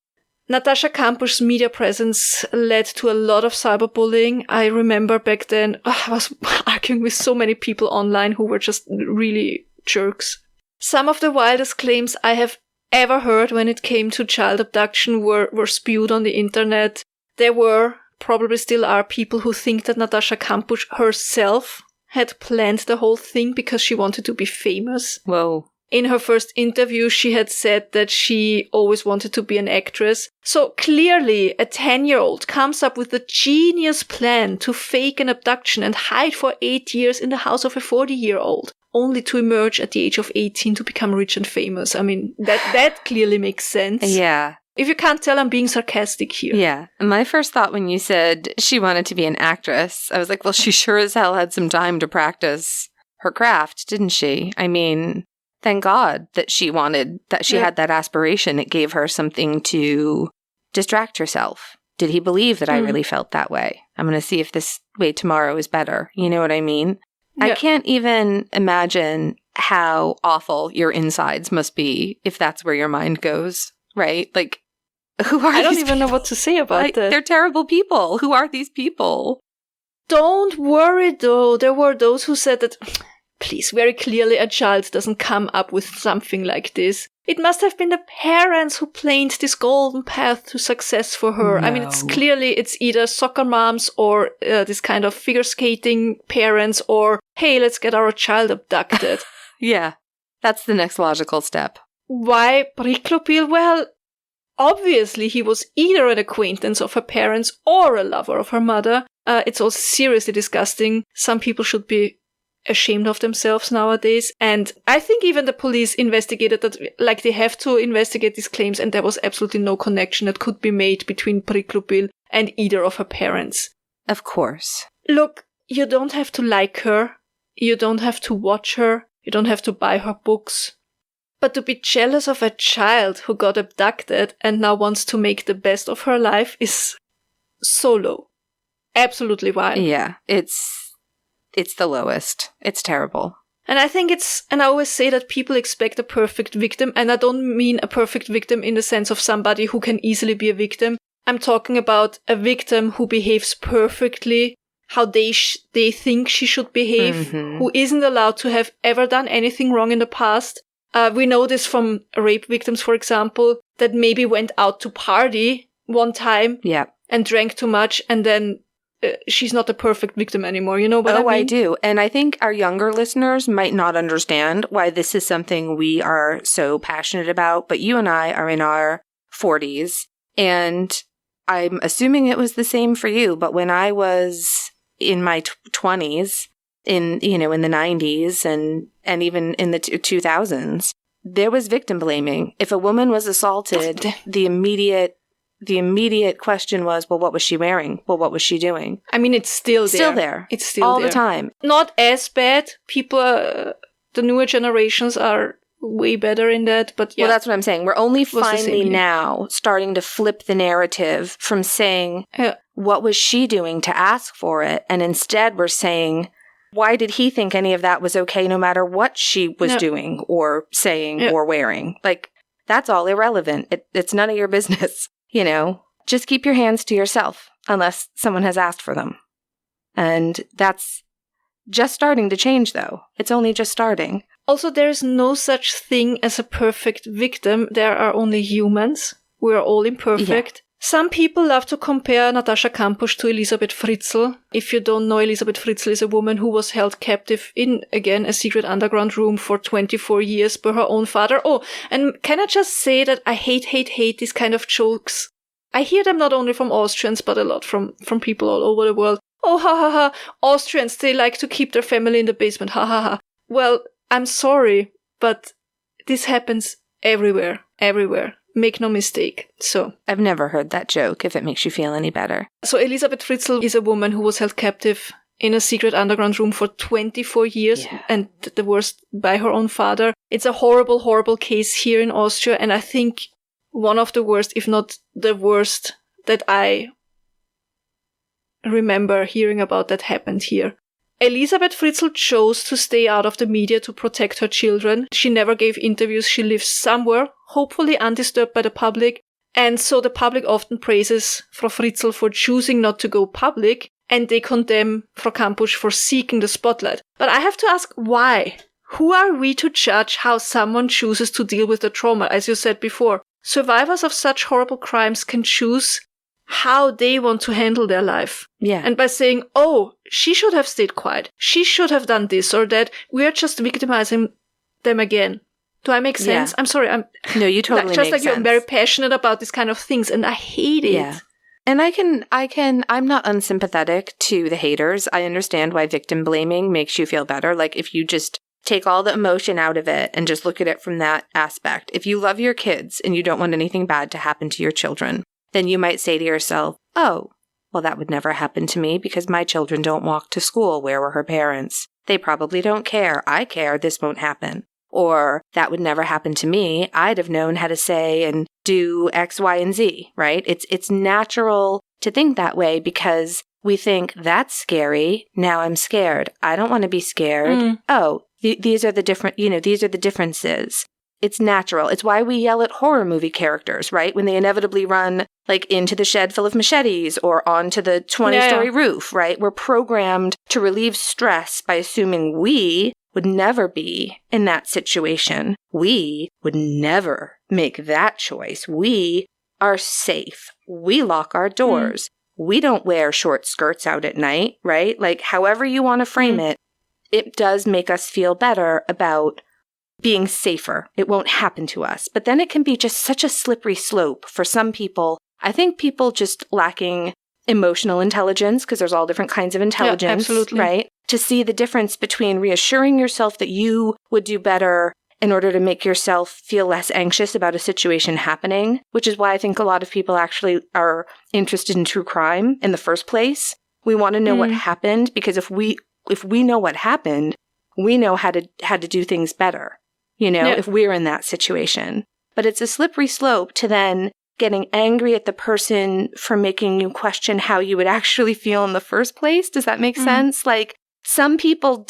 S2: Natascha Kampusch's media presence led to a lot of cyberbullying. I remember back then, I was arguing with so many people online who were just really jerks. Some of the wildest claims I have ever heard when it came to child abduction were spewed on the internet. There were, probably still are, people who think that Natascha Kampusch herself had planned the whole thing because she wanted to be famous.
S1: Whoa.
S2: In her first interview, she had said that she always wanted to be an actress. So clearly, a 10-year-old comes up with a genius plan to fake an abduction and hide for 8 years in the house of a 40-year-old, only to emerge at the age of 18 to become rich and famous. I mean, that clearly makes sense.
S1: Yeah.
S2: If you can't tell, I'm being sarcastic here.
S1: Yeah. My first thought when you said she wanted to be an actress, I was like, well, she sure as hell had some time to practice her craft, didn't she? I mean, thank God that she had that aspiration. It gave her something to distract herself. Did he believe that I really felt that way? I'm going to see if this way tomorrow is better. You know what I mean? Yeah. I can't even imagine how awful your insides must be if that's where your mind goes, right? Like, Who are
S2: I don't
S1: these
S2: even know
S1: people?
S2: what to say about
S1: Like,
S2: that.
S1: they're terrible people. Who are these people?
S2: Don't worry, though. There were those who said that, please, very clearly a child doesn't come up with something like this. It must have been the parents who planned this golden path to success for her. I mean, it's either soccer moms or this kind of figure skating parents or, hey, let's get our child abducted.
S1: Yeah, that's the next logical step.
S2: Why Priklopil? Well, obviously he was either an acquaintance of her parents or a lover of her mother. It's all seriously disgusting. Some people should be ashamed of themselves nowadays. And I think even the police investigated that, like they have to investigate these claims, and there was absolutely no connection that could be made between Priklopil and either of her parents.
S1: Of course.
S2: Look, you don't have to like her. You don't have to watch her. You don't have to buy her books. But to be jealous of a child who got abducted and now wants to make the best of her life is so low. Absolutely wild.
S1: Yeah, it's the lowest. It's terrible.
S2: And I think and I always say that people expect a perfect victim, and I don't mean a perfect victim in the sense of somebody who can easily be a victim. I'm talking about a victim who behaves perfectly, how they think she should behave, who isn't allowed to have ever done anything wrong in the past. We know this from rape victims, for example, that maybe went out to party one time and drank too much, and then she's not a perfect victim anymore. You know what I mean?
S1: I do. And I think our younger listeners might not understand why this is something we are so passionate about. But you and I are in our 40s, and I'm assuming it was the same for you. But when I was in my 20s, in the 90s and even in the 2000s, there was victim blaming. If a woman was assaulted, the immediate question was, well, what was she wearing? Well, what was she doing?
S2: I mean, it's still there.
S1: Still there.
S2: It's still
S1: all
S2: there.
S1: the time.
S2: Not as bad. People, the newer generations are way better in that, but yeah.
S1: Well, that's what I'm saying. We're only finally now starting to flip the narrative from saying, what was she doing to ask for it? And instead we're saying, why did he think any of that was okay no matter what she was doing or saying or wearing? Like, that's all irrelevant. It's none of your business. Just keep your hands to yourself unless someone has asked for them. And that's just starting to change, though. It's only just starting.
S2: Also, there's no such thing as a perfect victim. There are only humans. We are all imperfect. Yeah. Some people love to compare Natascha Kampusch to Elisabeth Fritzl. If you don't know, Elisabeth Fritzl is a woman who was held captive in, again, a secret underground room for 24 years by her own father. Oh, and can I just say that I hate these kind of jokes. I hear them not only from Austrians, but a lot from people all over the world. Oh, ha ha ha. Austrians, they like to keep their family in the basement. Ha ha ha. Well, I'm sorry, but this happens everywhere. Make no mistake. So
S1: I've never heard that joke, if it makes you feel any better.
S2: So Elisabeth Fritzl is a woman who was held captive in a secret underground room for 24 years, and the worst by her own father. It's a horrible, horrible case here in Austria, and I think one of the worst, if not the worst, that I remember hearing about that happened here. Elisabeth Fritzl chose to stay out of the media to protect her children. She never gave interviews. She lives somewhere, hopefully undisturbed by the public. And so the public often praises Frau Fritzl for choosing not to go public, and they condemn Frau Kampusch for seeking the spotlight. But I have to ask, why? Who are we to judge how someone chooses to deal with the trauma? As you said before, survivors of such horrible crimes can choose how they want to handle their life.
S1: Yeah.
S2: And by saying, oh, she should have stayed quiet, she should have done this or that, we're just victimizing them again. Do I make sense?
S1: Yeah.
S2: I'm sorry.
S1: No, you totally make sense.
S2: Just like you, I'm very passionate about these kind of things, and I hate it.
S1: Yeah. And I'm not unsympathetic to the haters. I understand why victim blaming makes you feel better. Like, if you just take all the emotion out of it and just look at it from that aspect. If you love your kids and you don't want anything bad to happen to your children, then you might say to yourself, oh, well, that would never happen to me because my children don't walk to school. Where were her parents? They probably don't care. I care. This won't happen. Or that would never happen to me. I'd have known how to say and do X, Y, and Z, right? It's natural to think that way because we think that's scary. Now I'm scared. I don't want to be scared. Oh, these are the different, these are the differences. It's natural. It's why we yell at horror movie characters, right? When they inevitably run like into the shed full of machetes or onto the 20-story roof, right? We're programmed to relieve stress by assuming we would never be in that situation. We would never make that choice. We are safe. We lock our doors. We don't wear short skirts out at night, right? Like, however you want to frame it, it does make us feel better about being safer. It won't happen to us. But then it can be just such a slippery slope for some people. I think people just lacking emotional intelligence, because there's all different kinds of intelligence, right? To see the difference between reassuring yourself that you would do better in order to make yourself feel less anxious about a situation happening, which is why I think a lot of people actually are interested in true crime in the first place. We want to know what happened, because if we know what happened, we know how to do things better, if we're in that situation. But it's a slippery slope to then getting angry at the person for making you question how you would actually feel in the first place. Does that make sense? Like, some people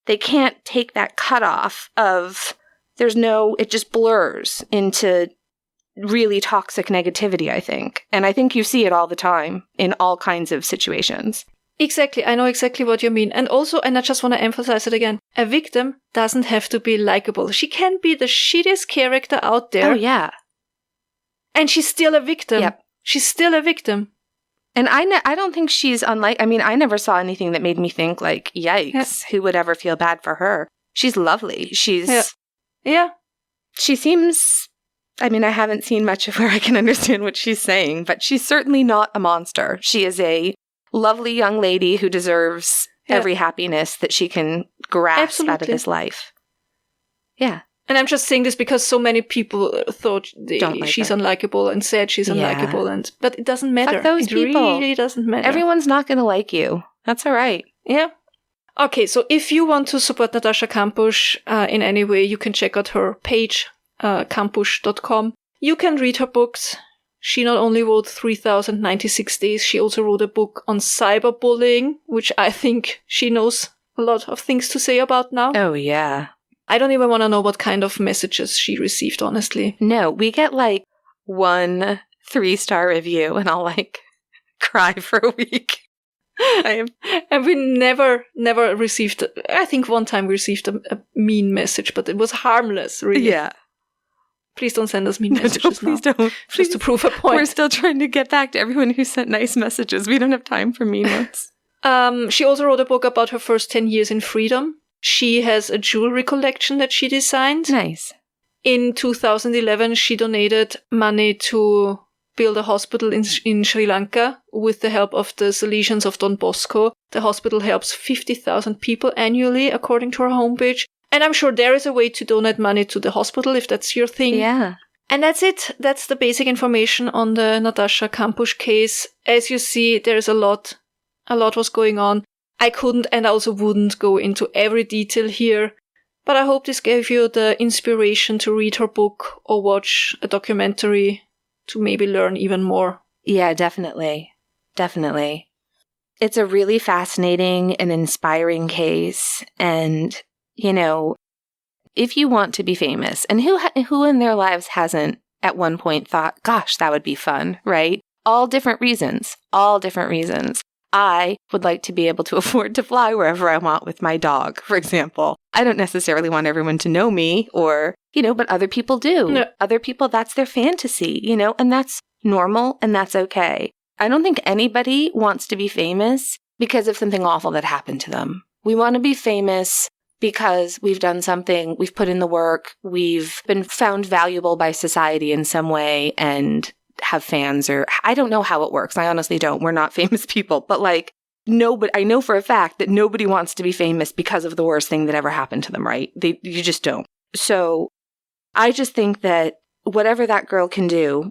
S1: they can't take that cutoff of it just blurs into really toxic negativity, I think. And I think you see it all the time in all kinds of situations.
S2: Exactly. I know exactly what you mean. And also, and I just want to emphasize it again, a victim doesn't have to be likable. She can be the shittiest character out there.
S1: Oh, yeah.
S2: And she's still a victim.
S1: Yep.
S2: She's still a victim.
S1: And I don't think she's unlike... I mean, I never saw anything that made me think, like, yikes, who would ever feel bad for her? She's lovely. She's...
S2: Yeah.
S1: She seems... I mean, I haven't seen much of where I can understand what she's saying, but she's certainly not a monster. She is a lovely young lady who deserves every happiness that she can grasp out of this life. Yeah.
S2: And I'm just saying this because so many people thought she's unlikable and said she's unlikable, but it doesn't matter.
S1: Fuck those people.
S2: It really doesn't matter.
S1: Everyone's not going to like you. That's all right.
S2: Yeah. Okay, so if you want to support Natascha Kampusch in any way, you can check out her page, kampusch.com. You can read her books. She not only wrote 3096 Days, she also wrote a book on cyberbullying, which I think she knows a lot of things to say about now.
S1: Oh, yeah.
S2: I don't even want to know what kind of messages she received, honestly.
S1: No, we get like 1 3-star review and I'll like cry for a week.
S2: And we never received, I think one time we received a mean message, but it was harmless, really.
S1: Yeah.
S2: Please don't send us mean messages
S1: please don't.
S2: Just to prove a point.
S1: We're still trying to get back to everyone who sent nice messages. We don't have time for mean ones.
S2: She also wrote a book about her first 10 years in freedom. She has a jewelry collection that she designed.
S1: Nice.
S2: In 2011, she donated money to build a hospital in Sri Lanka with the help of the Salesians of Don Bosco. The hospital helps 50,000 people annually, according to her homepage. And I'm sure there is a way to donate money to the hospital if that's your thing.
S1: Yeah.
S2: And that's it. That's the basic information on the Natascha Kampusch case. As you see, there's a lot was going on. I couldn't and also wouldn't go into every detail here, but I hope this gave you the inspiration to read her book or watch a documentary to maybe learn even more.
S1: Yeah, definitely. Definitely. It's a really fascinating and inspiring case. And, if you want to be famous, and who in their lives hasn't at one point thought, gosh, that would be fun, right? All different reasons. I would like to be able to afford to fly wherever I want with my dog, for example. I don't necessarily want everyone to know me or, but other people do.
S2: No.
S1: Other people, that's their fantasy, and that's normal and that's okay. I don't think anybody wants to be famous because of something awful that happened to them. We want to be famous because we've done something, we've put in the work, we've been found valuable by society in some way and have fans, or I don't know how it works. I honestly don't. We're not famous people, but nobody, I know for a fact that nobody wants to be famous because of the worst thing that ever happened to them, right? You just don't. So I just think that whatever that girl can do,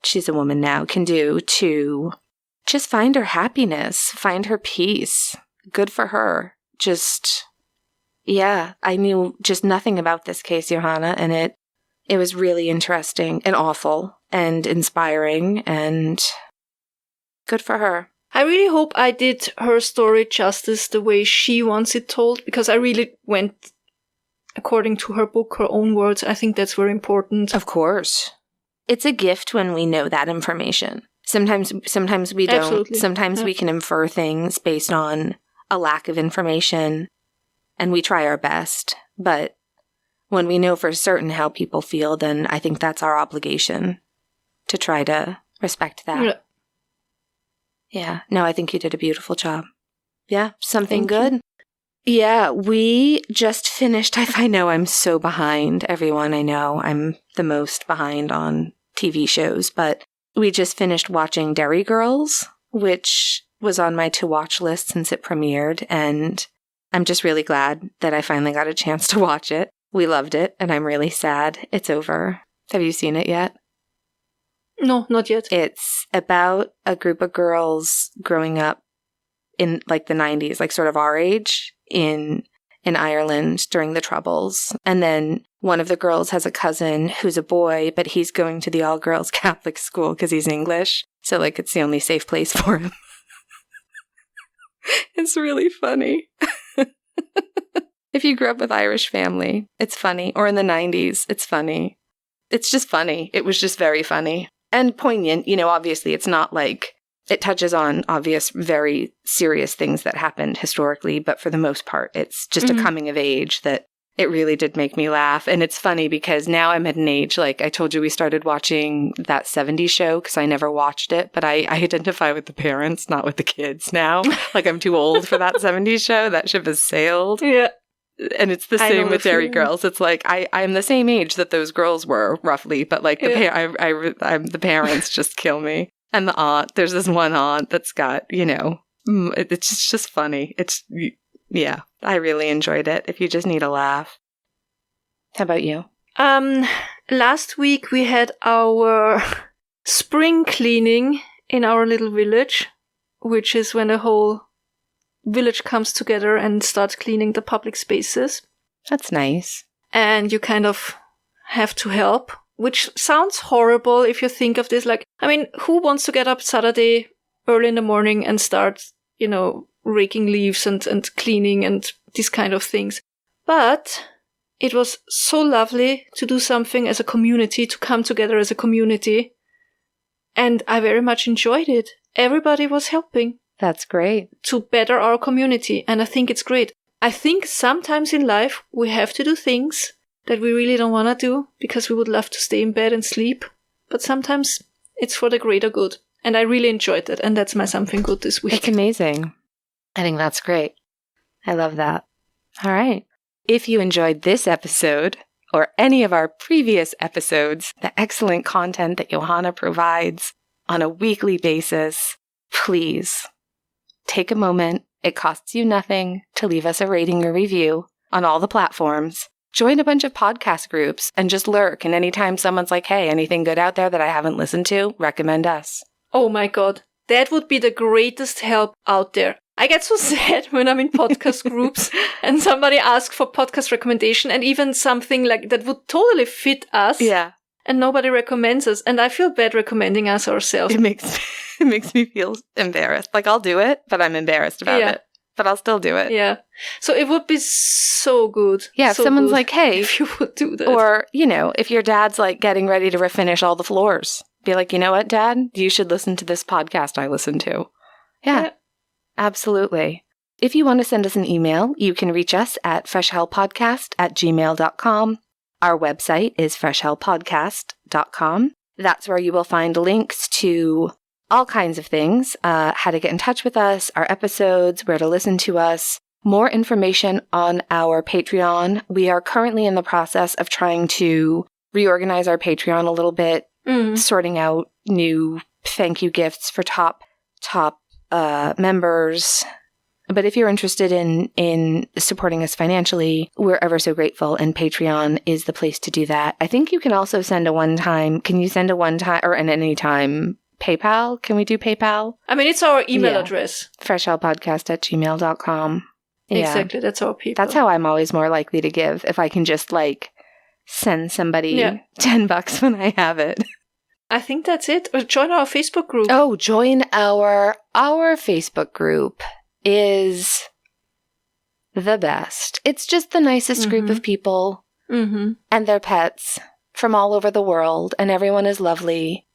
S1: she's a woman now, can do to just find her happiness, find her peace. Good for her. I knew just nothing about this case, Johanna, and it was really interesting and awful and inspiring and good for her.
S2: I really hope I did her story justice the way she wants it told, because I really went according to her book, her own words. I think that's very important.
S1: Of course. It's a gift when we know that information. Sometimes we don't.
S2: Absolutely.
S1: Sometimes we can infer things based on a lack of information, and we try our best. But when we know for certain how people feel, then I think that's our obligation to try to respect that. Yeah. No, I think you did a beautiful job. Yeah. Something
S2: Thank
S1: good?
S2: you.
S1: Yeah. We just finished. I know I'm so behind, everyone. I know I'm the most behind on TV shows, but we just finished watching Derry Girls, which was on my to-watch list since it premiered, and I'm just really glad that I finally got a chance to watch it. We loved it, and I'm really sad it's over. Have you seen it yet?
S2: No, not yet.
S1: It's about a group of girls growing up in like the 90s, like sort of our age, in Ireland during the Troubles. And then one of the girls has a cousin who's a boy, but he's going to the all-girls Catholic school because he's English. So like it's the only safe place for him. It's really funny. If you grew up with Irish family, it's funny. Or in the 90s, it's funny. It's just funny. It was just very funny. And poignant. You know, obviously it's not like it touches on obvious, very serious things that happened historically, but for the most part, it's just a coming of age that it really did make me laugh. And it's funny because now I'm at an age, like I told you, we started watching that 70s show because I never watched it, but I identify with the parents, not with the kids now. Like I'm too old for that 70s show. That ship has sailed.
S2: Yeah.
S1: And it's the same with Derry Girls. It's like I'm the same age that those girls were, roughly, but like I'm the parents just kill me. And the aunt, there's this one aunt that's got, you know, it's just funny. Yeah, I really enjoyed it. If you just need a laugh. How about you?
S2: Last week we had our spring cleaning in our little village, which is when the whole village comes together and starts cleaning the public spaces.
S1: That's nice.
S2: And you kind of have to help, which sounds horrible if you think of this. Like, I mean, who wants to get up Saturday early in the morning and start, you know, raking leaves and cleaning and these kind of things? But it was so lovely to do something as a community, to come together as a community. And I very much enjoyed it. Everybody was helping.
S1: That's great.
S2: To better our community. And I think it's great. I think sometimes in life we have to do things that we really don't want to do because we would love to stay in bed and sleep. But sometimes it's for the greater good. And I really enjoyed it. And that's my something good this week.
S1: It's amazing. I think that's great. I love that. All right. If you enjoyed this episode or any of our previous episodes, the excellent content that Johanna provides on a weekly basis, please take a moment. It costs you nothing to leave us a rating or review on all the platforms. Join a bunch of podcast groups and just lurk. And anytime someone's like, hey, anything good out there that I haven't listened to, recommend us.
S2: Oh my God. That would be the greatest help out there. I get so sad when I'm in podcast groups and somebody asks for podcast recommendation and even something like that would totally fit us.
S1: Yeah.
S2: And nobody recommends us. And I feel bad recommending us ourselves.
S1: It makes me feel embarrassed. Like I'll do it, but I'm embarrassed about it. But I'll still do it.
S2: Yeah. So it would be so good.
S1: Yeah,
S2: so
S1: if someone's
S2: good
S1: like, hey.
S2: if you would do that.
S1: Or, you know, if your dad's like getting ready to refinish all the floors, be like, you know what, Dad? You should listen to this podcast I listen to. Yeah. Absolutely. If you want to send us an email, you can reach us at freshhellpodcast@gmail.com. Our website is freshhellpodcast.com. That's where you will find links to all kinds of things, how to get in touch with us, our episodes, where to listen to us, more information on our Patreon. We are currently in the process of trying to reorganize our Patreon a little bit, sorting out new thank you gifts for top members. But if you're interested in supporting us financially, we're ever so grateful, and Patreon is the place to do that. I think you can also send a one-time, can you send a one-time or an anytime PayPal? Can we do PayPal?
S2: I mean, it's our email address.
S1: freshhellpodcast@gmail.com. Yeah.
S2: Exactly, that's our PayPal.
S1: That's how I'm always more likely to give, if I can just like send somebody $10 when I have it.
S2: I think that's it. Or join our Facebook group.
S1: Oh, join our Facebook group is the best. It's just the nicest group of people and their pets from all over the world, and everyone is lovely,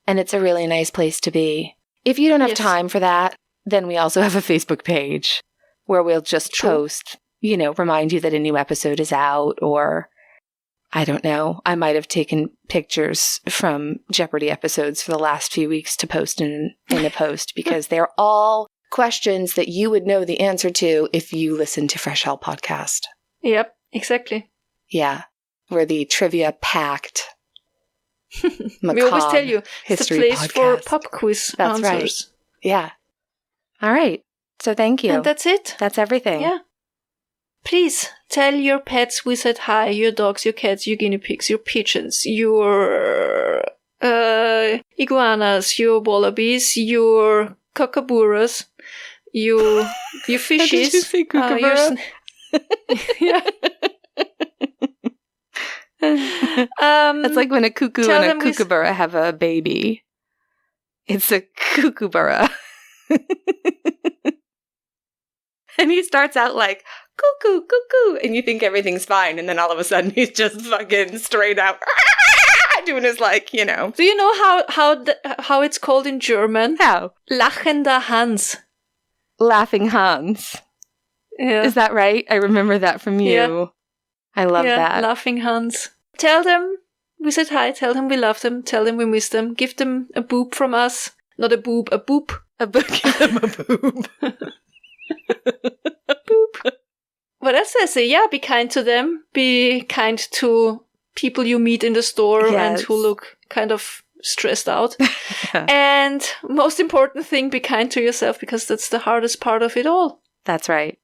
S1: and it's a really nice place to be. If you don't have time for that, then we also have a Facebook page where we'll just post, remind you that a new episode is out, or I don't know, I might have taken pictures from Jeopardy episodes for the last few weeks to post in a post, because they're all questions that you would know the answer to if you listen to Fresh Hell Podcast.
S2: Yep, exactly.
S1: Yeah, we're the trivia-packed,
S2: we always tell you, it's the place
S1: podcast.
S2: for pop quiz
S1: That's
S2: answers.
S1: Right. Yeah. All right. So thank you.
S2: And that's it.
S1: That's everything.
S2: Yeah. Please tell your pets we said hi, your dogs, your cats, your guinea pigs, your pigeons, your iguanas, your wallabies, your kookaburras, your fishes.
S1: Did you say kookaburra?
S2: Yeah.
S1: It's like when a cuckoo and a kookaburra have a baby. It's a kookaburra. And he starts out like, cuckoo, cuckoo, and you think everything's fine, and then all of a sudden he's just fucking straight out doing his Do you
S2: know how it's called in German?
S1: How?
S2: Lachender Hans.
S1: Laughing Hans.
S2: Yeah.
S1: Is that right? I remember that from you.
S2: Yeah.
S1: I love that.
S2: Laughing Hans. Tell them we said hi, tell them we love them, tell them we miss them, give them a boop from us. Not a boob, a boop.
S1: Give them a boob.
S2: Boop. What else I say? Yeah, be kind to them. Be kind to people you meet in the store and who look kind of stressed out. And most important thing, be kind to yourself, because that's the hardest part of it all.
S1: That's right.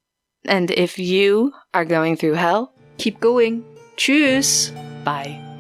S1: And if you are going through hell,
S2: keep going. Tschüss.
S1: Bye.